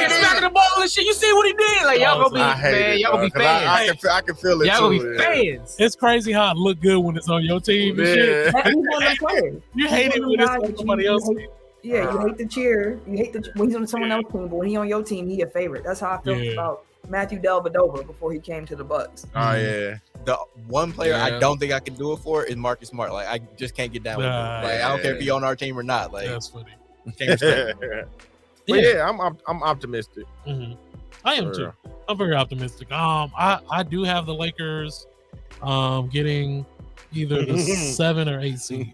be smacking the ball and shit. You see what he did? Like y'all gonna be I hate man. it, Y'all gonna be bro, 'cause fans. I can feel it Y'all too. gonna be fans. It's crazy how it look good when it's on your team and shit. Yeah. He's one of them players. You hate it when it's on somebody else's team. Yeah, you hate the cheer. You hate the when he's on someone else's team, but when he on your team, he a favorite. That's how I felt Yeah. about Matthew Dellavedova before he came to the Bucks. Oh yeah. The one player Yeah. I don't think I can do it for is Marcus Smart. Like I just can't get down with him. Nah. Like I don't care if he on our team or not. Like That's funny. can't respect him. But yeah, I'm optimistic. I am too. I'm very optimistic. I do have the Lakers getting either the 7 or 8 seed.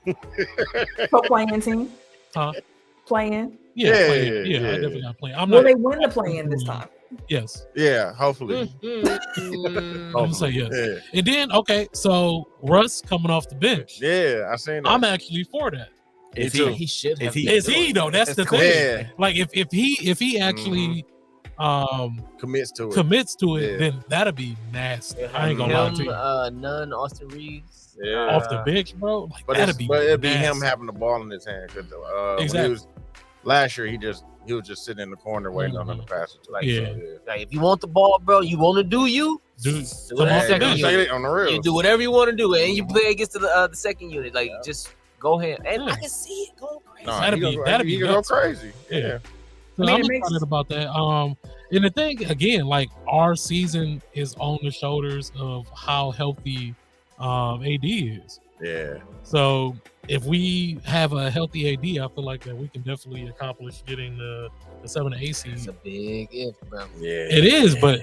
So playing team, Huh? playing. Yeah, Yeah, playing. yeah, Yeah, I yeah. definitely got playing. I'm Will not. they win the play-in this time? Yes, Yeah, hopefully. I'm gonna say yes. Yeah. And then okay, so Russ coming off the bench. Yeah, I seen that. I'm actually for that. Is Me too. He should have. Is he though? That's the cool. thing. Yeah, Like if he actually commits to it. commits to it, Yeah. then that'll be nasty. I ain't gonna lie to you. None Austin Reeves. Yeah. Off the bench, bro. Like But that'll be. it'd be nasty. him having the ball in his hand. 'Cause, when Exactly. he was, last year, he was just sitting in the corner waiting on him to pass it to him. Yeah. So, Like if you want the ball, bro, you want to do you. Dude, Do it on Yeah, second yeah. unit. Say it on the real. You do whatever you want to do, and you play against the second unit. Like just go ahead, and Yeah. I can see it going crazy. Nah, That'd he be go nuts. crazy. Yeah. So I mean, I'm it makes- excited about that. And the thing again, like our season is on the shoulders of how healthy AD is. Yeah. So if we have a healthy AD, I feel like that we can definitely accomplish getting the 7 to 8 It's seed. a big if, bro. Yeah. It is, but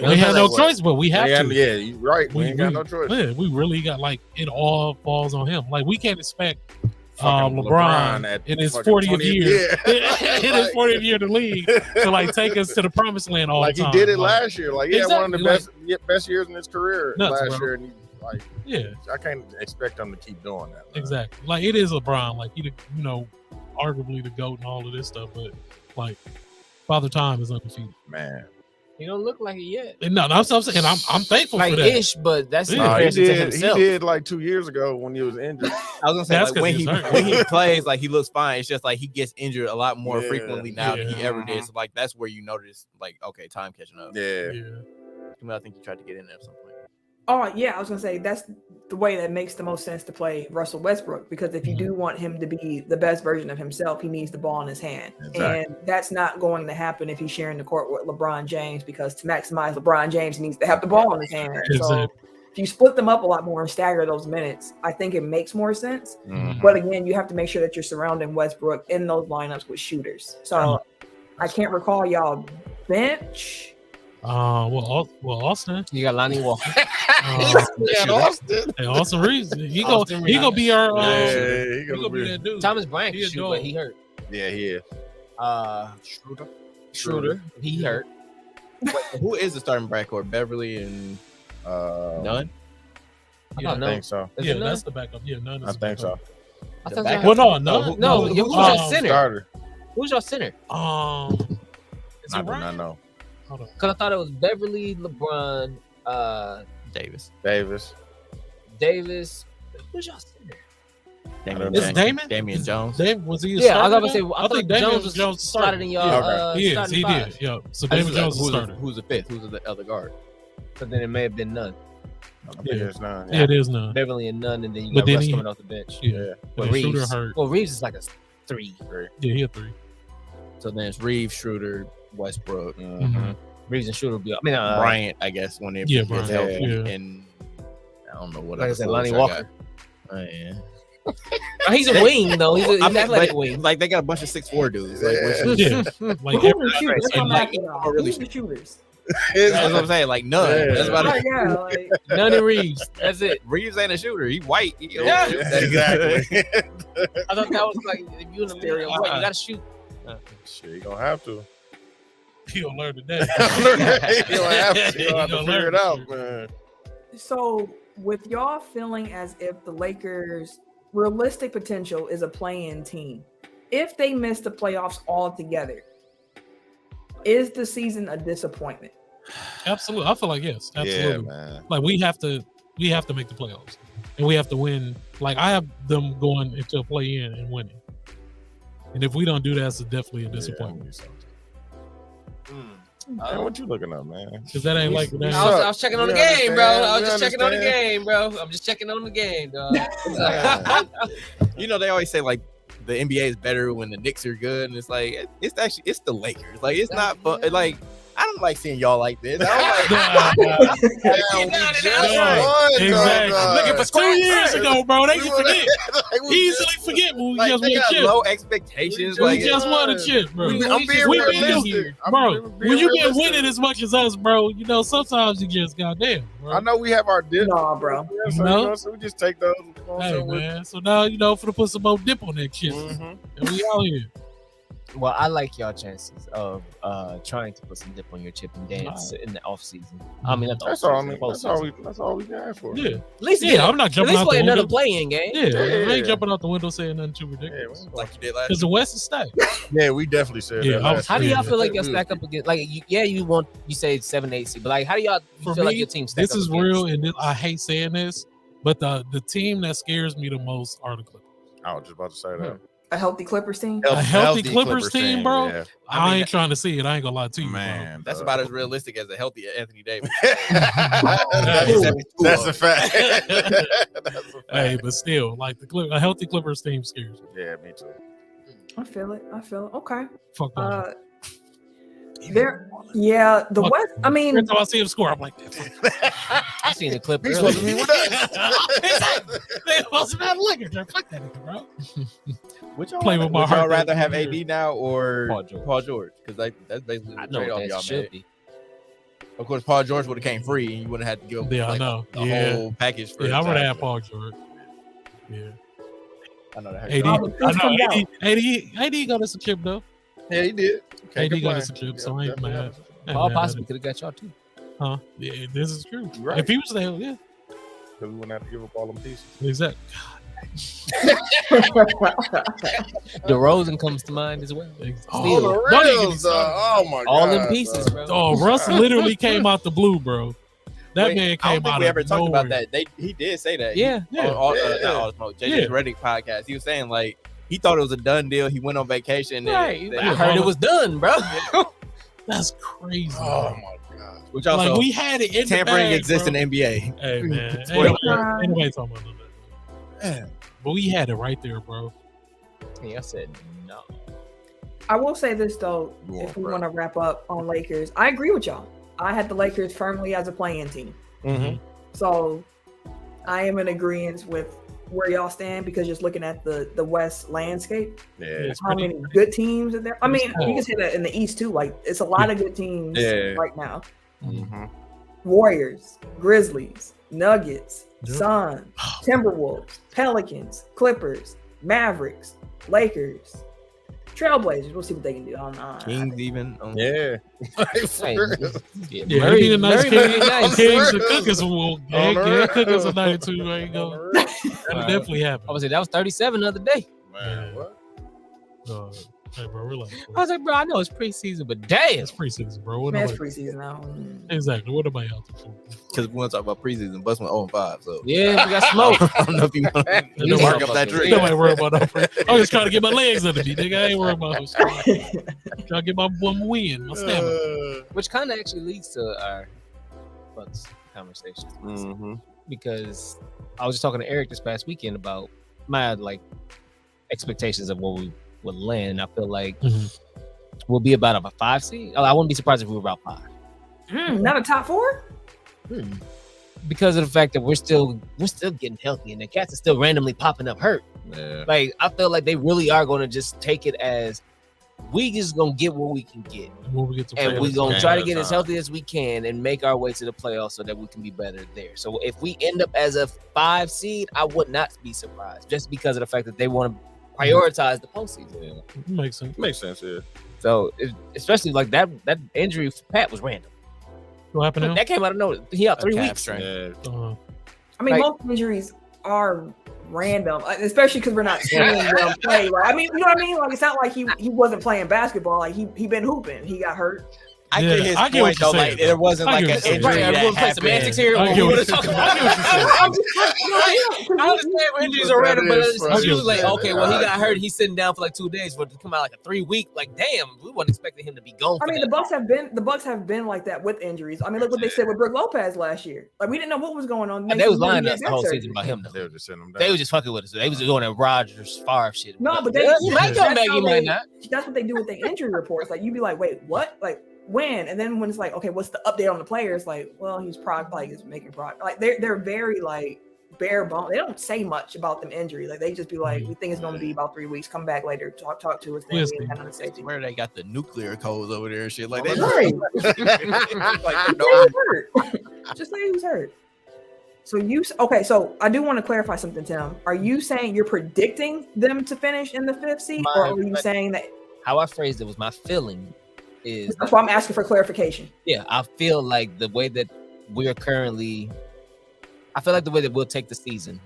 we have no choice. But we have to. Yeah, you're right. We ain't got no choice. Yeah, we really got like it all falls on him. Like we can't expect Fucking LeBron at in his fucking 40th year, Yeah. in his 40th year in the league, to like take us to the promised land all Like the he time. did it Like, last year. Like he had one of the best years in his career Nuts, last bro. year, and he like Yeah, I can't expect him to keep doing that. Man. exactly. Like it is LeBron. Like he, arguably the GOAT and all of this stuff, but like Father Time is undefeated. Man. He don't look like it yet. And no, that's what I'm saying. I'm thankful Like for that. ish, but that's in Yeah. Nah, he comparison to did. He himself. did like 2 years ago when he was injured. I was gonna say That's like 'cause when he's hurt. when he plays, like he looks fine. It's just like he gets injured a lot more Yeah. frequently now than he ever Mhm. did. So like that's where you notice like okay, time catching up. Yeah. Yeah. I think he tried to get in there at some point. Oh yeah, I was gonna say that's the way that makes the most sense to play Russell Westbrook, because if you do want him to be the best version of himself, he needs the ball in his hand, Exactly. and that's not going to happen if he's sharing the court with LeBron James, because to maximize LeBron James, he needs to have the ball in his hand. So Exactly. if you split them up a lot more and stagger those minutes, I think it makes more sense. Mhm. But again, you have to make sure that you're surrounding Westbrook in those lineups with shooters. So I can't recall y'all bench. Well, Austin. You got Lonnie Walker. Yeah, Austin. Hey, Austin Reeves. He Austin gonna be our. Yeah, He he gonna be that dude. Thomas Bryant He can a shoot, dog. but he hurt. Yeah, he is. Schroeder, he hurt. Wait, who is the starting backcourt? Beverly and Nunn? I Yeah, thought I no. think so. Is Yeah, it that's the backup. Yeah, none. I think so. I The thought back- y'all Well, had- no. who's your center? Starter. Who's your center? Is I it do not Ryan? know. Hold on. Because I thought it was Beverly, LeBron, Davis. Davis. Who's your center? Damian It's Jones. Damon? Damian Jones. Dave, was he a Yeah, I was starter about to say. then? I thought think Damian Jones was started in y'all. Yeah. He is. starting He five. did. Yeah. So I David just- Jones is who's the- starter. Who's the fifth? Who's the other guard? So then it may have been none. I think Yeah. it's none. Yeah, it is none. Beverly and none, and then you But got then Russ he- coming off the bench. Yeah. But But Shooter Reeves. hurt. Well, Reeves is like a 3. Yeah, he a 3. So then it's Reeves, Schroeder, Westbrook, Mhm. Reeves and Shooter will be. I mean, Bryant, I guess, when it Yeah, gets Bryant, healthy, yeah. and I don't know what like I other said, forwards Lonnie I Walker. got. Yeah. He's a wing though. He's I'm athletic like, wing. like they got a bunch of 6'4" dudes. Like, which is, Yeah. Like Who every, are the shooters? That's what I'm like, asking y'all. really Who's the shooters? that's what I'm saying. Like none. Yeah. That's about Oh, it. yeah, like, None and Reeves. That's it. Reeves ain't a shooter. He white. He, Yeah. Exactly. I thought that was like if you in the middle, you gotta shoot. Shit, you gonna have to. he gonna learn today. You gonna have to. You gonna have to He gonna figure learn it out, this man. so with y'all feeling as if the Lakers' realistic potential is a play-in team, if they miss the playoffs altogether, is the season a disappointment? Absolutely. I feel like yes. Absolutely. Yeah, man. Like we have to make the playoffs, and we have to win. Like I have them going into a play-in and winning, and if we don't do that, it's definitely a disappointment. Man, what you looking up, man? Because that ain't like that. I was checking on the We game, bro. understand, I was we just checking on the understand. game, bro. I'm just checking on the game, dog. You know, they always say like the NBA is better when the Knicks are good, and it's like it's the Lakers. Like it's not fun. Like I don't like seeing y'all like this. I don't like. Exactly. Looking for 2 years ago, bro. They We can forget. Like, Easily forget when we Like, just they won a got chip. low expectations. We Like just won a chip, bro. I'm being we been realistic. here, I'm bro. being When you get realistic. winning as much as us, bro, you know sometimes you just goddamn, bro. I know we have our dip. Nah, bro. Yeah, so, No. you know, so we just take those. You know what I'm Hey saying, with- man, so now you know for to put some more dip on that shit, Mhm. and we out here. Well, I like y'all chances of trying to put some dip on your chip and dance in the off season. I mean, not the That's off all. I season, mean, the postseason. that's all we can ask for. Yeah, At least yeah. I'm not at jumping least out the play another window. play-in game. Yeah, I Yeah. ain't jumping out the window saying nothing too Yeah, ridiculous. we- like you did last. Because the West is stacked. yeah, we definitely said Yeah, that. I was- last How do y'all Yeah. feel like y'all stack up against? Like, you say 7-8 seed, but like, how do y'all For feel like me, your team stack this up is against? real, and I hate saying this, but the team that scares me the most are the Clippers. I was just about to say that. A healthy Clippers team. A healthy Clippers team, bro. Yeah. I ain't trying to see it. I ain't gonna lie to you, Man, That's about as realistic as a healthy Anthony Davis. That's a fact. Hey, but still, like a healthy Clippers team scares me. Yeah, me too. I feel it. Okay. Fuck that. There. Yeah, the Fuck West. I mean, every time I see him score, I'm like, I seen the clip He's earlier. supposed to be with us. they supposed to be out of liquor. Fuck that nigga, bro. Would y'all, Play with my would y'all heart. rather have AD now or Paul George. George? Because that's basically I the know trade-off what y'all that should made. be. Of course, Paul George would have came free, and you wouldn't have had to give him Yeah, I like, know. the Yeah. whole package for Yeah, I his would time. have Paul George. Yeah. I know that. AD, Oh, I it's come know AD got us a chip though. Yeah, he did. Can't AD got complain. us a chip, so I ain't mad. Paul possibly could have got y'all too. Huh? Yeah, this is true. Right. If he was there, yeah, Because we wouldn't have to give up all them pieces. exactly. DeRozan comes to mind as well. Oh, Still. don't even get me Reals, started. oh my god. All in pieces, bro. Oh, Russ literally came out the blue, bro. That Wait, man I don't came think out we of ever talked nowhere. about that. He did say that. Yeah. Yeah. Not All Smoke. JJ's Yeah. Reddick podcast. He was saying like he thought it was a done deal. He went on vacation. Right. And, I heard it was done, bro. That's crazy. Oh bro. my god. which also Like we had it in tampering the bag, exists bro. in the NBA. Hey man, ain't Spoiler. nobody talking about that. But we had it right there, bro. Yeah, I said no. I will say this though, Go if on, we bro. want to wrap up on Lakers, I agree with y'all. I had the Lakers firmly as a play-in team, Mm-hmm. so I am in agreement with where y'all stand because just looking at the West landscape, Yeah. It's how pretty- many good teams are there? I mean, It's you can say that in the East too. Like it's a lot of good teams Yeah. right now. Mm-hmm. Warriors, Grizzlies, Nuggets, Yep. Suns, Timberwolves, Pelicans, Clippers, Mavericks, Lakers, Trailblazers. We'll see what they can do. I don't know. Kings even. Yeah. Hey, Yeah, Murray, he a nice Murray king. be nice. Kings the cookers will On the yeah, road. cookers a night too. Ain't go. That'll definitely happen. I was like, that was 37 the other day. Man, what? Hey, bro, relax. I was like, bro, I know it's preseason, but damn. It's preseason, bro. What Man, it's nobody- preseason now. Exactly. What am I out to do? Because we want to talk about preseason. Bus went 0-5. So Yeah, we got smoke. I don't know if you want to Nobody- mark up that tree. Nobody worry about no free. I'm just trying to get my legs under me, nigga. I ain't worried about no shit. Trying to get my one win, my stamina. Which kind of actually leads to our Bucks conversation. Mm-hmm. Because I was just talking to Eric this past weekend about my like expectations of where we would land. I feel like we'll be about a 5 seed. I wouldn't be surprised if we were about 5. Not a top 4? Because of the fact that we're still getting healthy and the cats are still randomly popping up hurt. Yeah. Like I feel like they really are going to just take it as we just gonna get what we can get, When we get to and playoffs, we're gonna game try at to a get as time. healthy as we can and make our way to the playoffs so that we can be better there. So if we end up as a 5 seed, I would not be surprised, just because of the fact that they want to prioritize the postseason. makes sense. Makes sense, yeah. So especially like that injury for Pat was random. What happened now? That came out of nowhere. He out 3 calf weeks. strain. Yeah. I mean, Like- most injuries are random, especially because we're not seeing them play. Like, I mean, you know what I mean? Like, it's not like he wasn't playing basketball. Like, he been hooping. He got hurt. I Yeah, get his I get what point though. you're Like saying, there though. wasn't I like get an what you're injury saying. Right, that everyone play happened. semantics here. I We get what wanna you're talk saying. about I get what you're saying. I'm just, you know, I understand when injuries are random, but it's That is usually like, funny. okay, well, he got hurt. He's sitting down for like 2 days for it to come out like a 3 week. Like, damn, we weren't expecting him to be gone. I For mean, that. the Bucks have been like that with injuries. I mean, look what they said with Brook Lopez last year. Like, we didn't know what was going on. And they was lying He to had us the back whole surgery. season about him. They Though. were just sending them down. They was just fucking with us. They was doing that Rodgers Favre shit. No, but they you might go, that's Maggie, how you might they- not. That's what they do with the injury reports. Like, you'd be like, wait, what? Like, when? And then when it's like, okay, what's the update on the players? Like, well, he's he's making progress. Like, they're very like bare bones. They don't say much about them injury. Like, they just be like, we think it's going to be about 3 weeks. Come back later. Talk to us. Then We'll we see. kind of say to you. Where they got the nuclear codes over there and shit like that. Right. Like, Just say who's hurt. Just say who's hurt. So so I do want to clarify something, Tim. Are you saying you're predicting them to finish in the 5th seed, or are you saying that? How I phrased it was my feeling is, That's why I'm asking for clarification. yeah, I feel like the way that we're currently, I feel like the way that we'll take the season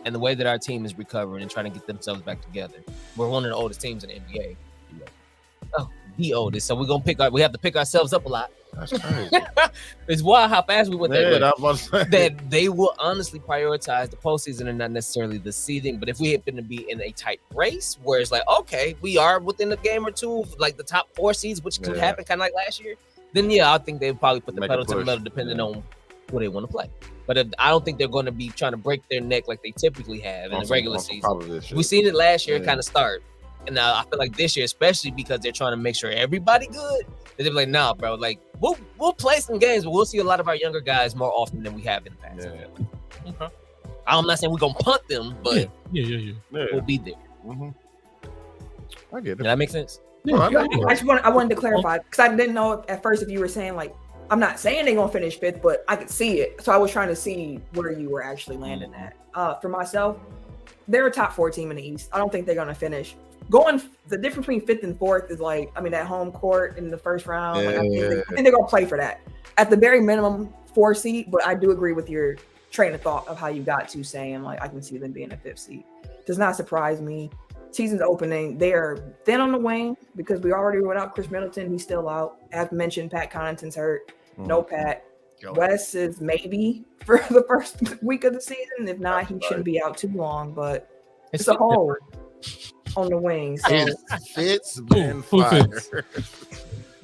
and the way that our team is recovering and trying to get themselves back together. We're one of the oldest teams in the NBA. Oh, the oldest. So we're gonna we have to pick ourselves up a lot. That's crazy. It's wild how fast we went there. Yeah, that was That they will honestly prioritize the postseason and not necessarily the seeding. But if we happen to be in a tight race where it's like, okay, we are within a game or two, like the top 4 seeds, which could happen kind of like last year, then I think they probably put the Make pedal a to the push. metal depending on who they want to play. But I don't think they're going to be trying to break their neck like they typically have in the regular season. We seen it last year kind of start. And now I feel like this year, especially because they're trying to make sure everybody good, they're like, nah, bro, like we'll play some games, but we'll see a lot of our younger guys more often than we have in the past. Yeah. Okay. I'm not saying we're gonna punt them, but Yeah. we'll be there. Mm-hmm. I get it. Does that make sense? Yeah. I wanted to clarify because I didn't know at first if you were saying like, I'm not saying they're gonna finish 5th, but I could see it. So I was trying to see where you were actually landing at. For myself, they're a top 4 team in the East. I don't think they're gonna finish. The difference between 5th and 4th is like, I mean, that home court in the first round. Like, I think they're gonna play for that. At the very minimum, 4 seed. But I do agree with your train of thought of how you got to saying like I can see them being a 5th seed. Does not surprise me. Season's opening, they are thin on the wing because we already went out Chris Middleton. He's still out. As mentioned, Pat Connaughton's hurt. No Pat. Wes is maybe for the first week of the season. If not, he shouldn't be out too long. But it's a hole on the wings. So. Fitz been fire.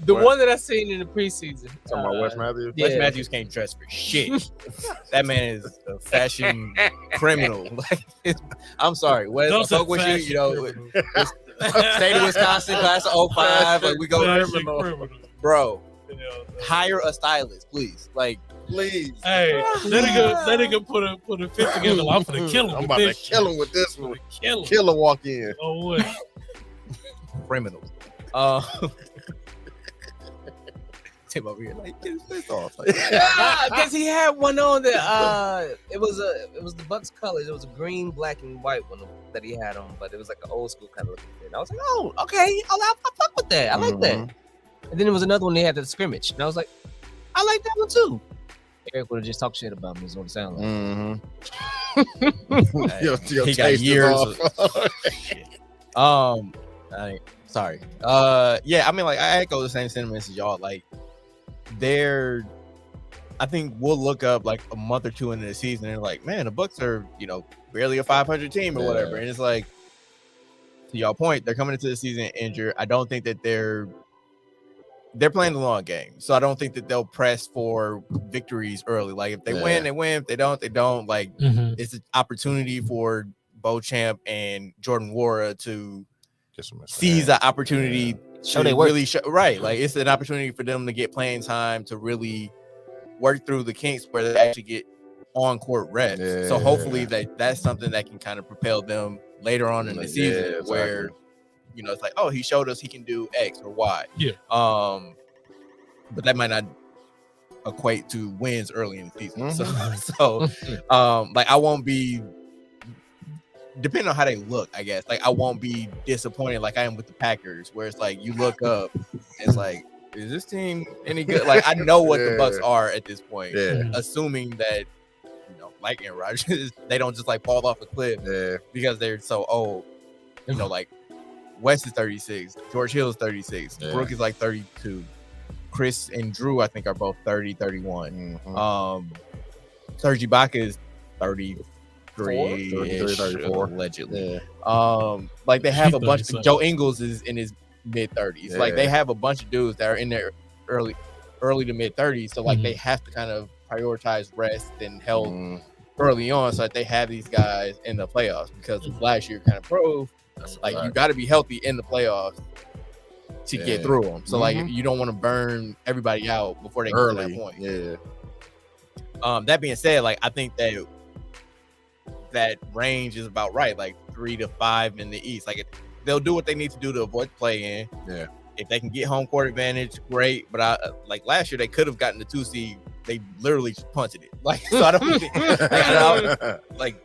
The one that I seen in the preseason. Talking about Wes Matthews? Wes Matthews can't dress for shit. That man is a fashion criminal. Like, I'm sorry, Wes. I fuck with you. You know, state of Wisconsin, class of 05. Like we go, bro. Hire a stylist, please. Like, please. Hey, that nigga put a fit together. I'm gonna kill him. I'm about to kill him with this one. Kill him. Killer walk in. Oh what? Criminals. Tim over here like get his face off. Because he had one on that it was the Bucks colors. It was a green, black, and white one that he had on, but it was like an old school kind of looking fit. And I was like, oh, okay, I fuck with that. I like that. And then there was another one they had the scrimmage, and I was like, I like that one too. Eric would have just talked shit about me. Is what it sounded like. Your he got taste is years. off. Sorry. Yeah, I mean, like I echo the same sentiments as y'all. Like, I think we'll look up like a month or two into the season and like, man, the Bucks are, barely a 500 team or whatever. And it's like, to y'all point, they're coming into the season injured. I don't think that they're playing the long game. So I don't think that they'll press for victories early. Like if they win, they win. If they don't, they don't. Like it's an opportunity for Beauchamp and Jordan Wara to seize the opportunity. Show they work. Really right. Like it's an opportunity for them to get playing time to really work through the kinks where they actually get on court reps. So hopefully that's something that can kind of propel them later on in the season where it's like, oh, he showed us he can do X or Y. Yeah. But that might not equate to wins early in the season. So like I won't be, depending on how they look, I guess, like I won't be disappointed like I am with the Packers, where it's like you look up, it's like, is this team any good? Like I know what the Bucks are at this point, assuming that like Aaron Rodgers, they don't just like fall off a cliff because they're so old. Like West is 36, George Hill is 36, Brooke is like 32, Chris and Drew I think are both 30, 31. Serge Ibaka is 33, 34 allegedly. Like they have a bunch of, Joe Ingles is in his mid 30s. Like they have a bunch of dudes that are in their early to mid 30s. So like they have to kind of prioritize rest and health early on so that they have these guys in the playoffs, because last year kind of proved like you got to be healthy in the playoffs to get through them. So like you don't want to burn everybody out before they get to that point. That being said, like I think that range is about right, like 3 to 5 in the East. Like they'll do what they need to do to avoid play in. If they can get home court advantage, great. But like last year they could have gotten the 2 seed. They literally punted it. Like so I don't think like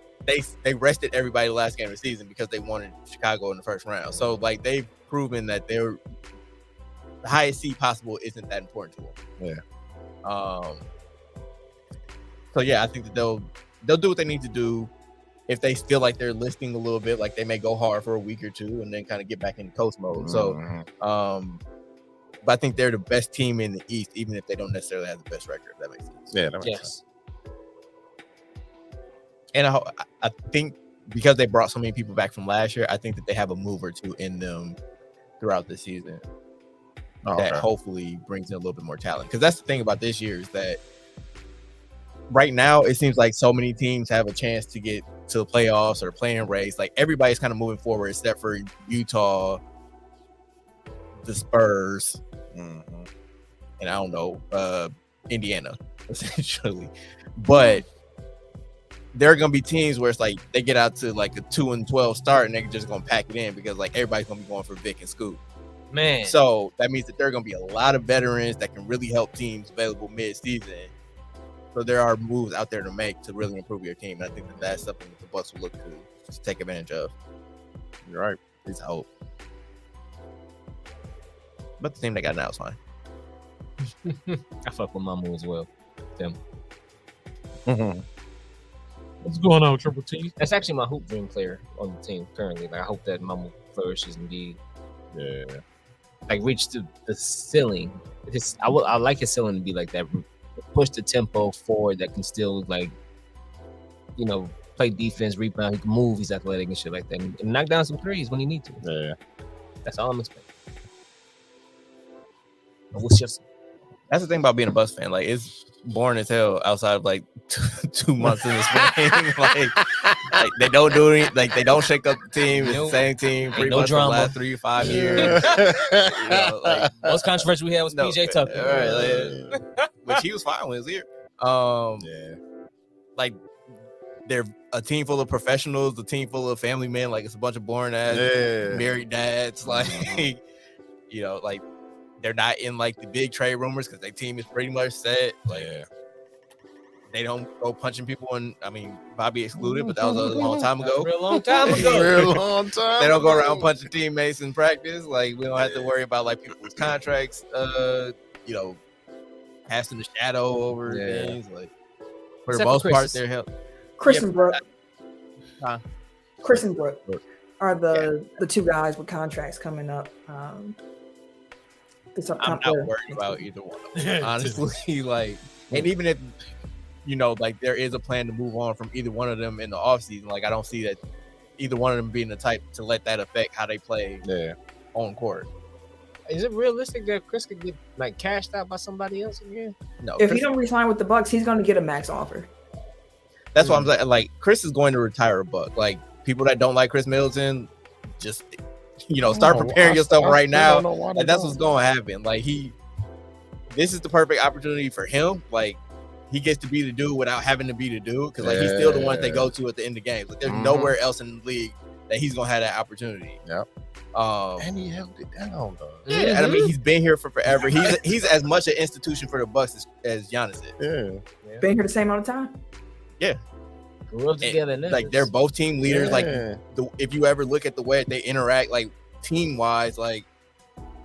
they rested everybody the last game of the season because they wanted Chicago in the first round. So like they've proven that the highest seed possible isn't that important to them. So yeah, I think that they'll do what they need to do. If they feel like they're listing a little bit, like they may go hard for a week or two and then kind of get back into coast mode. So but I think they're the best team in the East, even if they don't necessarily have the best record. If that makes sense. Yeah, that makes sense. And I think because they brought so many people back from last year, I think that they have a move or two in them throughout the season that hopefully brings in a little bit more talent. Because that's the thing about this year is that right now it seems like so many teams have a chance to get to the playoffs or playing race. Like everybody's kind of moving forward except for Utah, the Spurs, and I don't know, Indiana, essentially. But there are gonna be teams where it's like they get out to like a 2-12 start and they're just gonna pack it in because like everybody's gonna be going for Vic and Scoop. Man. So that means that there are gonna be a lot of veterans that can really help teams available mid-season. So there are moves out there to make to really improve your team. And I think that that's something that the Bucks will look to take advantage of. You're right. It's hope. But the team they got now is fine. I fuck with Mamu as well. Them. What's going on, Triple T? That's actually my hoop dream player on the team currently. Like I hope that Mamu flourishes indeed. Yeah. Like reach the ceiling. I like his ceiling to be like that. Push the tempo forward that can still like, play defense, rebound. He can move. He's athletic and shit like that, and knock down some threes when he needs to. Yeah. That's all I'm expecting. What's just That's the thing about being a Bucks fan. Like it's boring as hell outside of like 2 months in the spring. like they don't do any. Like they don't shake up the team. It's the same team pretty much for the last 3 to 5 years. Most controversy we had was PJ Tucker. Right, which he was fine when he was here. Like they're a team full of professionals, a team full of family men. Like it's a bunch of boring ass married dads. Like like they're not in like the big trade rumors because their team is pretty much set. Like they don't go punching people, and I mean Bobby excluded, but that was a long time ago. Real long time ago. Real long time. They don't go around punching teammates in practice. Like we don't have to worry about like people's contracts. Casting the shadow over things. Like for Except the most for part, Chris. they're help. Chris and Brooke. Chris and Brooke are the two guys with contracts coming up. I'm not worried about either one of them, honestly. Like, and even if like there is a plan to move on from either one of them in the offseason, like I don't see that either one of them being the type to let that affect how they play on court. Is it realistic that Chris could get like cashed out by somebody else again? No. If he don't resign with the Bucks, he's going to get a max offer. That's what I'm saying. Like Chris is going to retire a Buck. Like people that don't like Chris Middleton, just start preparing yourself right now. And that's what's going to happen. Like this is the perfect opportunity for him. Like he gets to be the dude without having to be the dude because like he's still the one that they go to at the end of games. Like there's nowhere else in the league that he's gonna have that opportunity. Yep. And he held it down though. Yeah, and I mean he's been here for forever. He's as much an institution for the Bucks as Giannis is. Yeah. Been here the same amount of time. Yeah. Grew up together. Like they're both team leaders. Like if you ever look at the way they interact, like team wise, like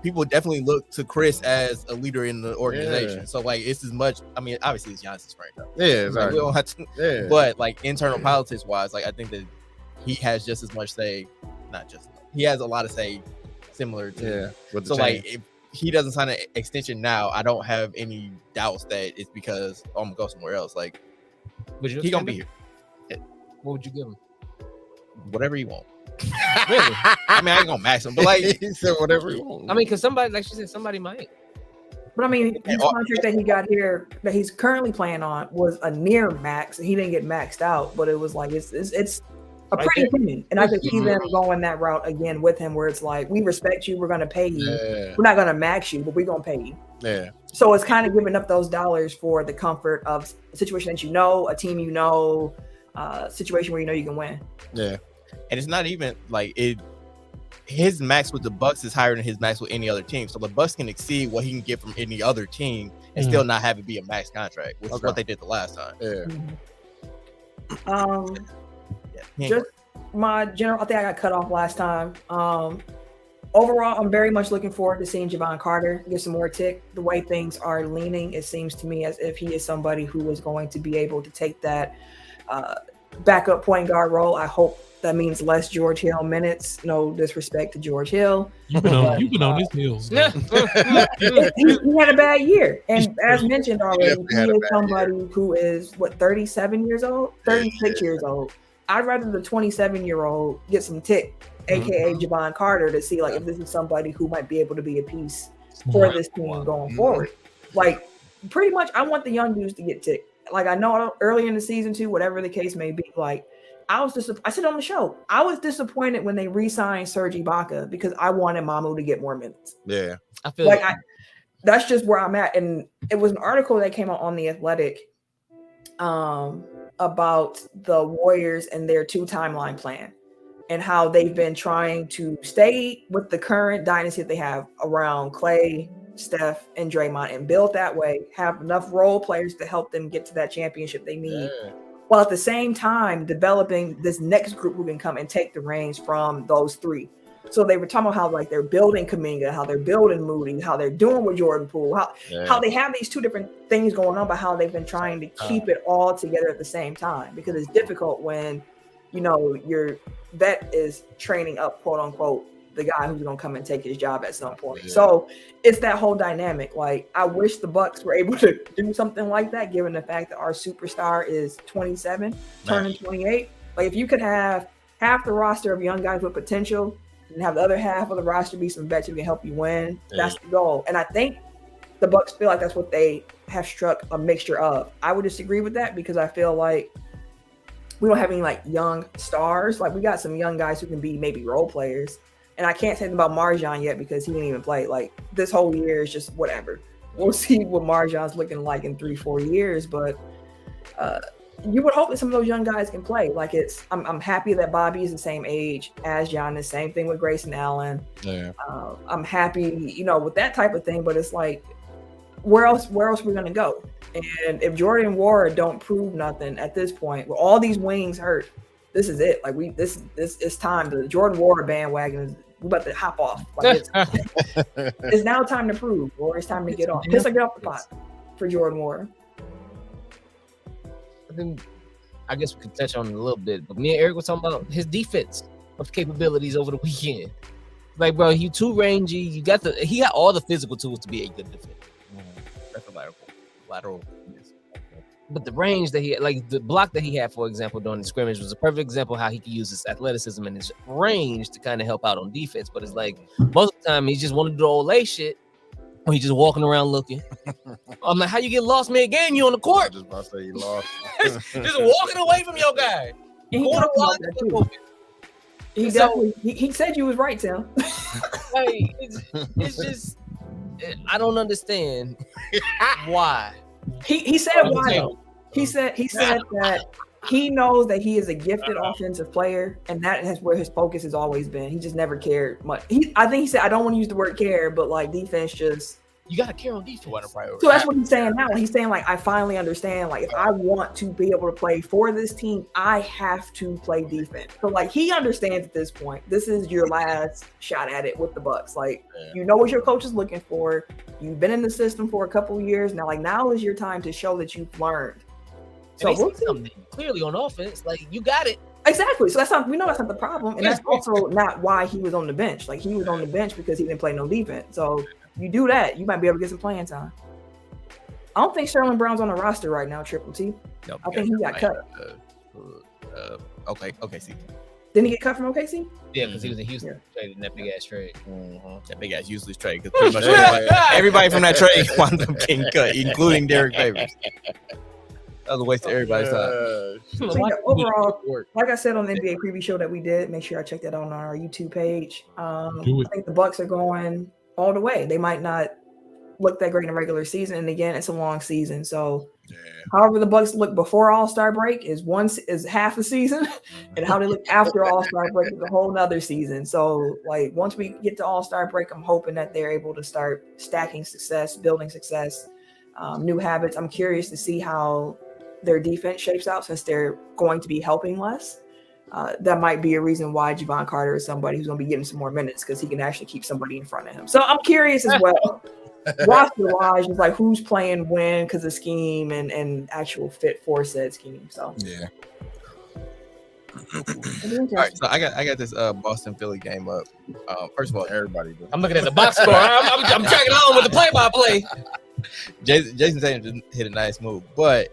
people definitely look to Chris as a leader in the organization. So like it's as much. I mean, obviously it's Giannis' friend though. Yeah, exactly. Like, we don't have to. But like internal politics wise, like I think that he has just as much say. Not just he has a lot of say, similar to. So like if he doesn't sign an extension now, I don't have any doubts that it's because I'm gonna go somewhere else. Like he gonna be here. What would you give him? Whatever you want. Really? I mean, I ain't gonna max him, but like he said, whatever you want. I mean, because somebody, like she said, somebody might. But I mean, his contract that he got here, that he's currently playing on, was a near max. He didn't get maxed out, but it was like it's a pretty opinion, and I could see them going that route again with him, where it's like we respect you, we're gonna pay you. We're not gonna max you, but we're gonna pay you. Yeah. So it's kind of giving up those dollars for the comfort of a situation that a team situation where you can win. Yeah. And it's not even like his max with the Bucks is higher than his max with any other team. So the Bucks can exceed what he can get from any other team and still not have it be a max contract, which is what they did the last time. Just my general, I think I got cut off last time. Overall, I'm very much looking forward to seeing Javon Carter get some more tick. The way things are leaning, it seems to me as if he is somebody who is going to be able to take that backup point guard role. I hope that means less George Hill minutes. No disrespect to George Hill. You've been on his heels. Yeah. He had a bad year. And as mentioned already, definitely he had a is bad somebody who is, 37 years old? 36 years old. I'd rather the 27-year-old get some tick, a.k.a. Javon Carter, to see, like, if this is somebody who might be able to be a piece for this team going forward. Like, pretty much, I want the young dudes to get tick. Like, I know early in the season, too, whatever the case may be, like, I said on the show, I was disappointed when they re-signed Serge Ibaka because I wanted Mamu to get more minutes. Yeah. I feel Like, that's just where I'm at. And it was an article that came out on The Athletic about the Warriors and their 2-timeline plan and how they've been trying to stay with the current dynasty that they have around Clay, Steph, and Draymond and build that way, have enough role players to help them get to that championship they need. Yeah. While at the same time developing this next group who can come and take the reins from those three. So they were talking about how, like, they're building Kuminga, how they're building Moody, how they're doing with Jordan Poole, how they have these two different things going on, but how they've been trying to keep it all together at the same time, because it's difficult when, you know, your vet is training up, quote unquote, the guy who's going to come and take his job at some point. Yeah. So it's that whole dynamic. Like, I wish the Bucks were able to do something like that, given the fact that our superstar is 27, turning 28. Like, if you could have half the roster of young guys with potential and have the other half of the roster be some vets who can help you win, that's the goal. And I think the Bucks feel like that's what they have struck a mixture of. I would disagree with that because I feel like we don't have any, like, young stars. Like, we got some young guys who can be maybe role players. And I can't say anything about Marjan yet because he didn't even play. Like, this whole year is just whatever. We'll see what Marjan's looking like in 3-4 years. But you would hope that some of those young guys can play. Like, I'm happy that Bobby is the same age as Giannis. Same thing with Grayson Allen. Yeah. I'm happy, you know, with that type of thing. But it's like, where else we're going to go? And if Jordan and Ward don't prove nothing at this point, with all these wings hurt, this is it. Like, this it's time. The Jordan Ward bandwagon, we're about to hop off. Like, it's now time to prove, or it's time to get off. Just like get off the pot for Jordan Ward. I guess we could touch on it a little bit, but me and Eric were talking about his defense of capabilities over the weekend. Like, bro, he too rangy. He got all the physical tools to be a good defender. That's a lateral. But the range that he had, like the block that he had, for example, during the scrimmage was a perfect example of how he could use his athleticism and his range to kind of help out on defense. But it's like most of the time he just wanted to do the old lay shit, or he's just walking around looking. I'm like, how you get lost mid-game? You on the I court. was just about to say you lost. Just walking away from your guy. And he talked about that too. He definitely he said you was right, Tim. Like, it's just I don't understand why. He said why though. He said that he knows that he is a gifted offensive player, and that is where his focus has always been. He just never cared much. I think he said, I don't want to use the word care, but like defense just. You gotta care on defense. So that's what he's saying now. He's saying, like, I finally understand, like, if I want to be able to play for this team, I have to play defense. So, like, he understands at this point, this is your last shot at it with the Bucks. Like, you know what your coach is looking for. You've been in the system for a couple of years now. Like, now is your time to show that you've learned. So we'll see. Something clearly on offense, like, you got it. Exactly. So we know that's not the problem, and that's also not why he was on the bench. Like, he was on the bench because he didn't play no defense. So you do that, you might be able to get some playing time. I don't think Sherlin Brown's on the roster right now, Triple T. No, I think he got cut. Okay, see. Didn't he get cut from OKC? Yeah, because he was in Houston, traded in that big ass trade. That big ass useless trade, because pretty much everybody from that trade wound up getting cut, including Derek Favors. That was a waste of everybody's time. So yeah, overall, like I said on the NBA preview show that we did, make sure I check that out on our YouTube page. I think the Bucks are going all the way. They might not look that great in the regular season, and again, it's a long season. So, however the Bucks look before All-Star break is half a season, and how they look after All-Star break is a whole nother season. So, like, once we get to All-Star break, I'm hoping that they're able to start stacking success, building success, new habits. I'm curious to see how their defense shapes out since they're going to be helping less. That might be a reason why Javon Carter is somebody who's going to be getting some more minutes, because he can actually keep somebody in front of him. So I'm curious as well. Roster-wise, just like who's playing when because of scheme and actual fit for said scheme. So yeah. All right, so I got this Boston Philly game up. First of all, Everybody does. I'm looking at the box score. I'm tracking on with the play-by-play. Jason Tatum just hit a nice move, but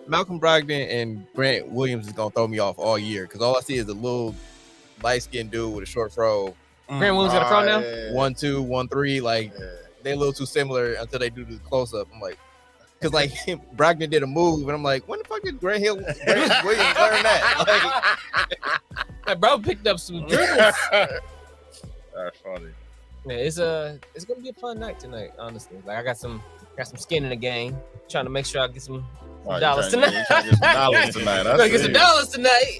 Malcolm Brogdon and Grant Williams is gonna throw me off all year because all I see is a little light-skinned dude with a short fro. Grant Williams got a fro now? 1-2, 1-3, like they a little too similar until they do the close-up. I'm like, because like Brogdon did a move, and I'm like, when the fuck did Grant Williams learn that? Like, That bro picked up some dribbles. That's funny. Man, it's gonna be a fun night tonight. Honestly, like I got some skin in the game. Trying to make sure I get some dollars tonight. Get some dollars tonight. I'm gonna get some dollars tonight.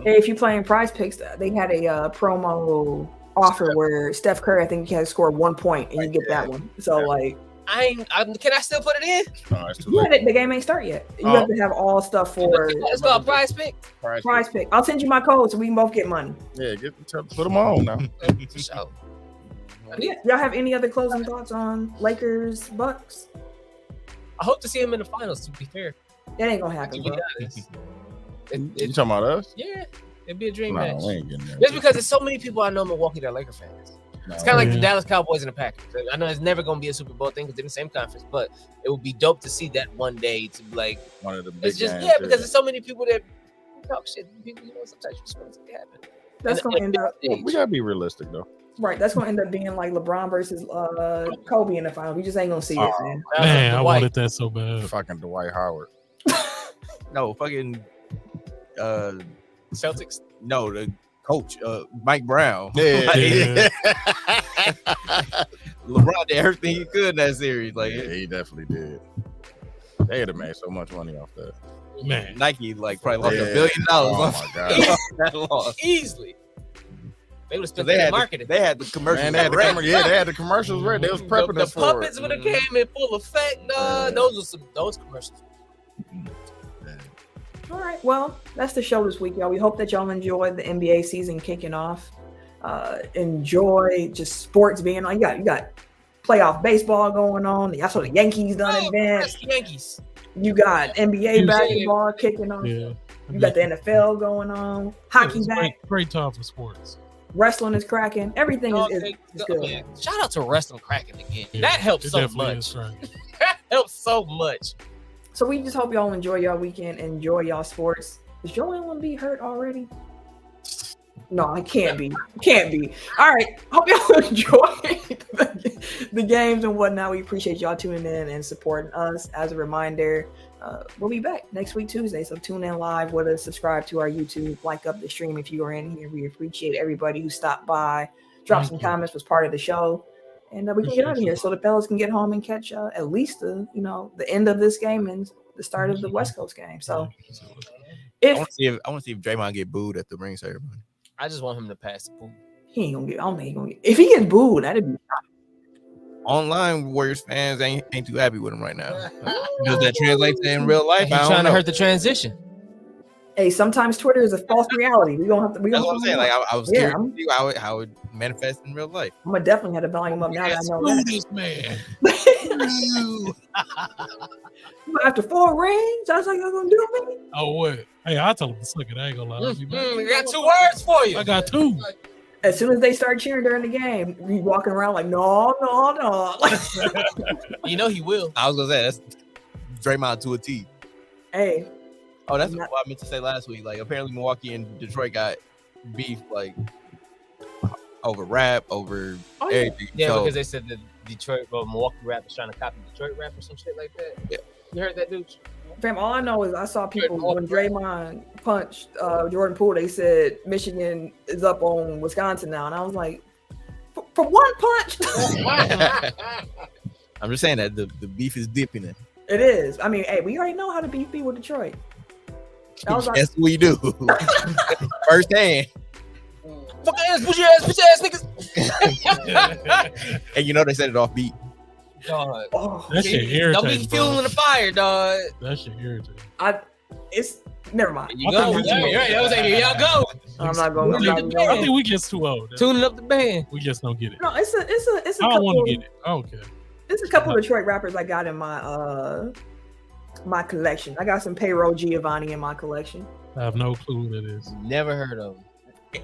Hey, if you're playing Prize Picks, they had a promo offer where Steph Curry, I think he had scored 1 point, and you get that one. So like, Can I still put it in? No, it's too yeah, late. the game ain't start yet. You have to have all stuff for It's called Prize Pick. Prize Pick. I'll send you my code so we can both get money. Yeah, put them on now. For sure. Yeah. Y'all have any other closing thoughts on Lakers Bucks? I hope to see him in the finals. To be fair, That ain't gonna to happen, be bro. honest. You talking about us? Yeah, it'd be a dream No, match. we ain't getting there. Just because there's so many people I know in Milwaukee that are Laker fans. It's kind of like the Yeah. Dallas Cowboys and the Packers. I know it's never going to be a Super Bowl thing because they're in the same conference, but it would be dope to see that one day to be like, One of the big it's just, games, yeah, because there's so many people that talk shit. People, sometimes just want to happen. That's gonna end up we gotta be realistic though. right. That's gonna end up being like LeBron versus Kobe in the final. We just ain't gonna see it, man. Man, I wanted that so bad. Fucking Dwight Howard. no, fucking Celtics. no, the coach, Mike Brown. Yeah. Yeah. LeBron did everything he could in that series. Like Yeah, he definitely did. They'd have made so much money off that. Man, Nike like probably lost Yeah. $1 billion Oh on my god. that loss. Easily. They would have spent They that had in marketing. they had the commercial. Man, they had the commercials ready. They was prepping the us for puppets it. would have came in full effect. Yeah. Those commercials. All right. Well, that's the show this week, y'all. We hope that y'all enjoyed the NBA season kicking off. Enjoy just sports being on. You got playoff baseball going on. I saw the Yankees done advanced. Yankees. You got NBA Yeah. basketball kicking off. yeah. You got the NFL going on. Hockey It's back. great time for sports. Wrestling is cracking. Everything is good. Man, shout out to Wrestling Cracking again. Yeah, That helps it so definitely much. is right. That helps so much. So we just hope y'all enjoy y'all weekend. Enjoy y'all sports. Is Joel Embiid hurt already? No, it can't be. Can't be. All right. Hope y'all enjoy the games and whatnot. We appreciate y'all tuning in and supporting us. As a reminder, we'll be back next week, Tuesday. So tune in live with us. Subscribe to our YouTube. Like up the stream if you are in here. We appreciate everybody who stopped by. Drop some comments, was part of the show. And we can get out of here so the fellas can get home and catch at least the end of this game and the start of the West Coast game. So I if want to see if Draymond get booed at the ring ceremony. I just want him to pass the pool. he ain't gonna get, I don't think he gonna get. If he gets booed, that'd be. Online Warriors fans ain't too happy with him right now. Does that translate to in real life? He's I don't trying to know. hurt the transition. Hey, sometimes Twitter is a false reality. We don't have to. That's what I'm saying. Like I was Yeah, scared to see how it manifests in real life. I'm gonna definitely have the volume up now that I know Screw that. this man. After 4 rings, that's how y'all gonna do me. Oh, what? Hey, I told him to suck it. I ain't gonna lie. I'll be back. We got 2 words for you. I got 2. As soon as they start cheering during the game, we walking around like no. Like, You know he will. I was gonna say that's Draymond to a T. hey, Oh, that's Not- what I meant to say last week. Like apparently Milwaukee and Detroit got beef like over rap, over oh, yeah. everything. Yeah, So, because they said that Milwaukee rap is trying to copy Detroit rap or some shit like that. Yeah. You heard that, dude? Fam, all I know is I saw people when Draymond punched Jordan Poole. They said Michigan is up on Wisconsin now, and I was like, for one punch, I'm just saying that the beef is dipping in. it is. I mean, hey, we already know how to beef be with Detroit. I was like, Yes, we do. Firsthand. Fuck ass, bitch ass niggas. And you know they said it off beat. Dog. oh, That shit irritating. Don't be fueling the fire, dog. That shit irritating. it's never mind. You I go. thought we Yeah, were- right. That was like, here y'all go. I'm not going. I'm Leave not the going. band. I think we just too old. Tuning up the band. We just don't get it. No, it's a I don't couple. want to get it. I don't care. It's a couple of Detroit rappers I got in my my collection. I got some Payroll Giovanni in my collection. I have no clue who that is. Never heard of him.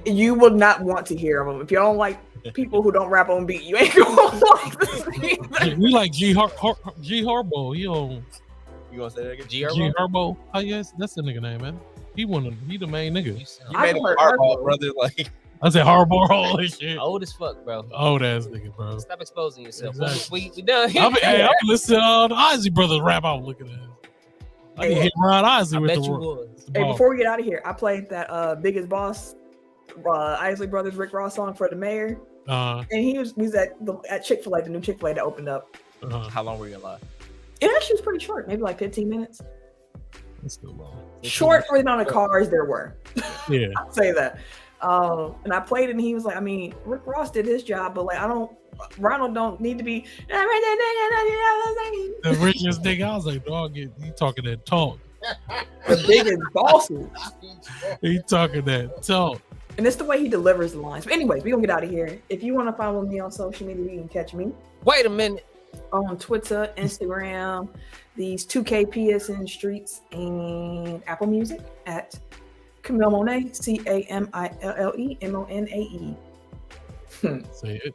You will not want to hear of them. If you don't like people who don't rap on beat, you ain't gonna like this either. We like G Harbo. He on You gonna say that again? G. G Harbo. Oh yes, that's the nigga name, man. He the main nigga. You I made it heard hardball, Harpo. brother. Like I said Harbo all this shit. Old as fuck, bro. Old ass nigga, bro. Stop exposing yourself. Exactly. We done. I'm listening to the Ozzy brothers rap out looking at it. I can hit Ron Ozzy I with bet the you rock. was. Hey, before we get out of here, I played that Biggest Boss Isley Brothers Rick Ross song for the mayor. And he was at Chick-fil-A, the new Chick-fil-A that opened up. how long were you alive? It actually was pretty short, maybe like 15 minutes. It's still long. Short for the amount of cars there were. Yeah. I'll say that. And I played it, and he was like, I mean, Rick Ross did his job, but like, Ronald don't need to be The richest nigga, I was like, dog, you talking that talk. the biggest bosses. He talking that talk. And it's the way he delivers the lines. But anyways, we're gonna get out of here. If you want to follow me on social media, you can catch me Wait a minute. on Twitter, Instagram, these 2K PSN streets, and Apple Music at Camille Monet, CamilleMonae. Say it.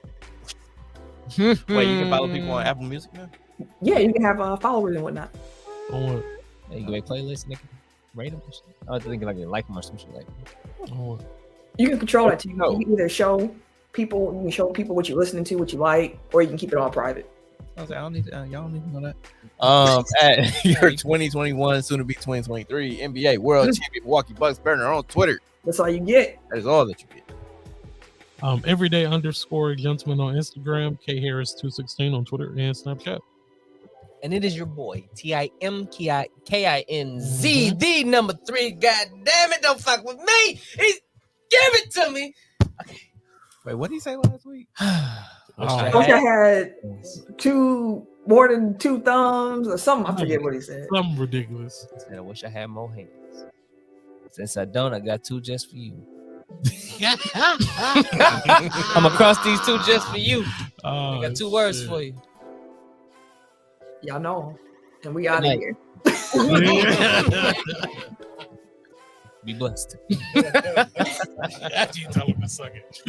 Wait, you can follow people on Apple Music now? Yeah, you can have followers and whatnot. On what? Hey, you can make playlists, nigga. Rate them. I was thinking like like them or some shit like that. On what? You can control that too. No. You can either show people what you're listening to, what you like, or you can keep it all private. I was like, I don't need to, y'all don't need to know that. At your 2021, soon to be 2023 NBA World Champion Milwaukee Bucks burner on Twitter. That's all you get. That is all that you get. Everyday_gentleman on Instagram, K Harris 216 on Twitter and Snapchat. And it is your boy, TIMKINZ, the number 3. God damn it, don't fuck with me. He's give it to me. Wait, what did he say last week? I wish I had more than two thumbs or something. I forget what he said. Something ridiculous. I wish I had more hands. Since I don't, I got 2 just for you. I'm across these 2 just for you. I got 2 words for you. Y'all know. And we out of night. here. Be blessed. After you tell him to suck it.